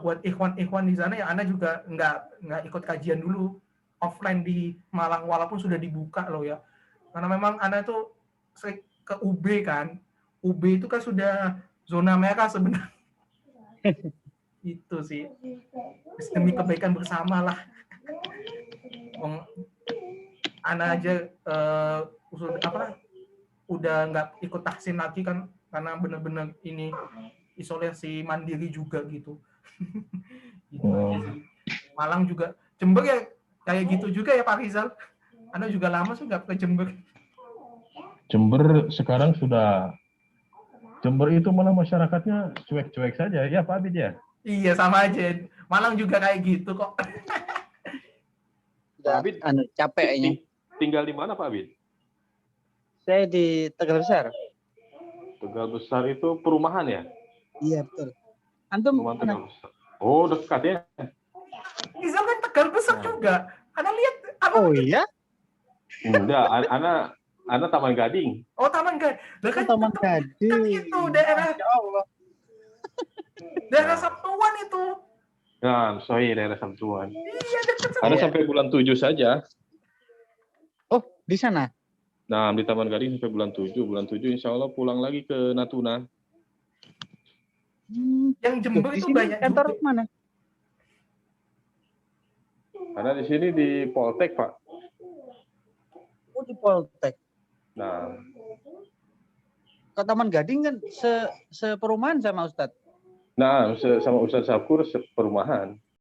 buat ikhwan di sana ya. Anda juga nggak ikut kajian dulu offline di Malang walaupun sudah dibuka loh ya, karena memang Anda tuh sering ke UB kan. UB itu kan sudah zona merah sebenarnya. Itu sih demi kebaikan bersama lah. Anda aja udah nggak ikut vaksin lagi kan, karena benar-benar ini isolasi mandiri juga gitu. Gitu aja sih. Malang juga, Jember ya kayak gitu juga ya Pak Rizal. Anda juga lama sudah ke Jember. Jember sekarang sudah, Jember itu malah masyarakatnya cuek-cuek saja ya Pak Abid ya? Iya sama aja. Malang juga kayak gitu kok. Pak Abid capek ini. Tinggal di mana Pak Abid? Saya di Tegal Besar. Tegal Besar itu perumahan ya? Iya betul. Antum Perumahan Tegal Besar. Oh dekat ya? Rizal kan Tegal Besar juga. Anda lihat? Oh iya? Enggak, Ana Taman Gading. Oh Taman Gading. Kan Taman Gading. Kan itu daerah. Ya Allah. Daerah Sabtuan itu. Nah, sorry daerah Sabtuan. Iya dekat. Ada sampai bulan 7 saja. Oh di sana? Nah, di Taman Gading sampai bulan 7. Bulan 7 insya Allah pulang lagi ke Natuna. Yang Jember itu banyak kantor juga. mana? Karena di sini di Poltek, Pak. Oh di Poltek. Nah, Kok Taman Gading kan seperumahan sama Ustadz? nah sama Ustadz Sakur perumahan.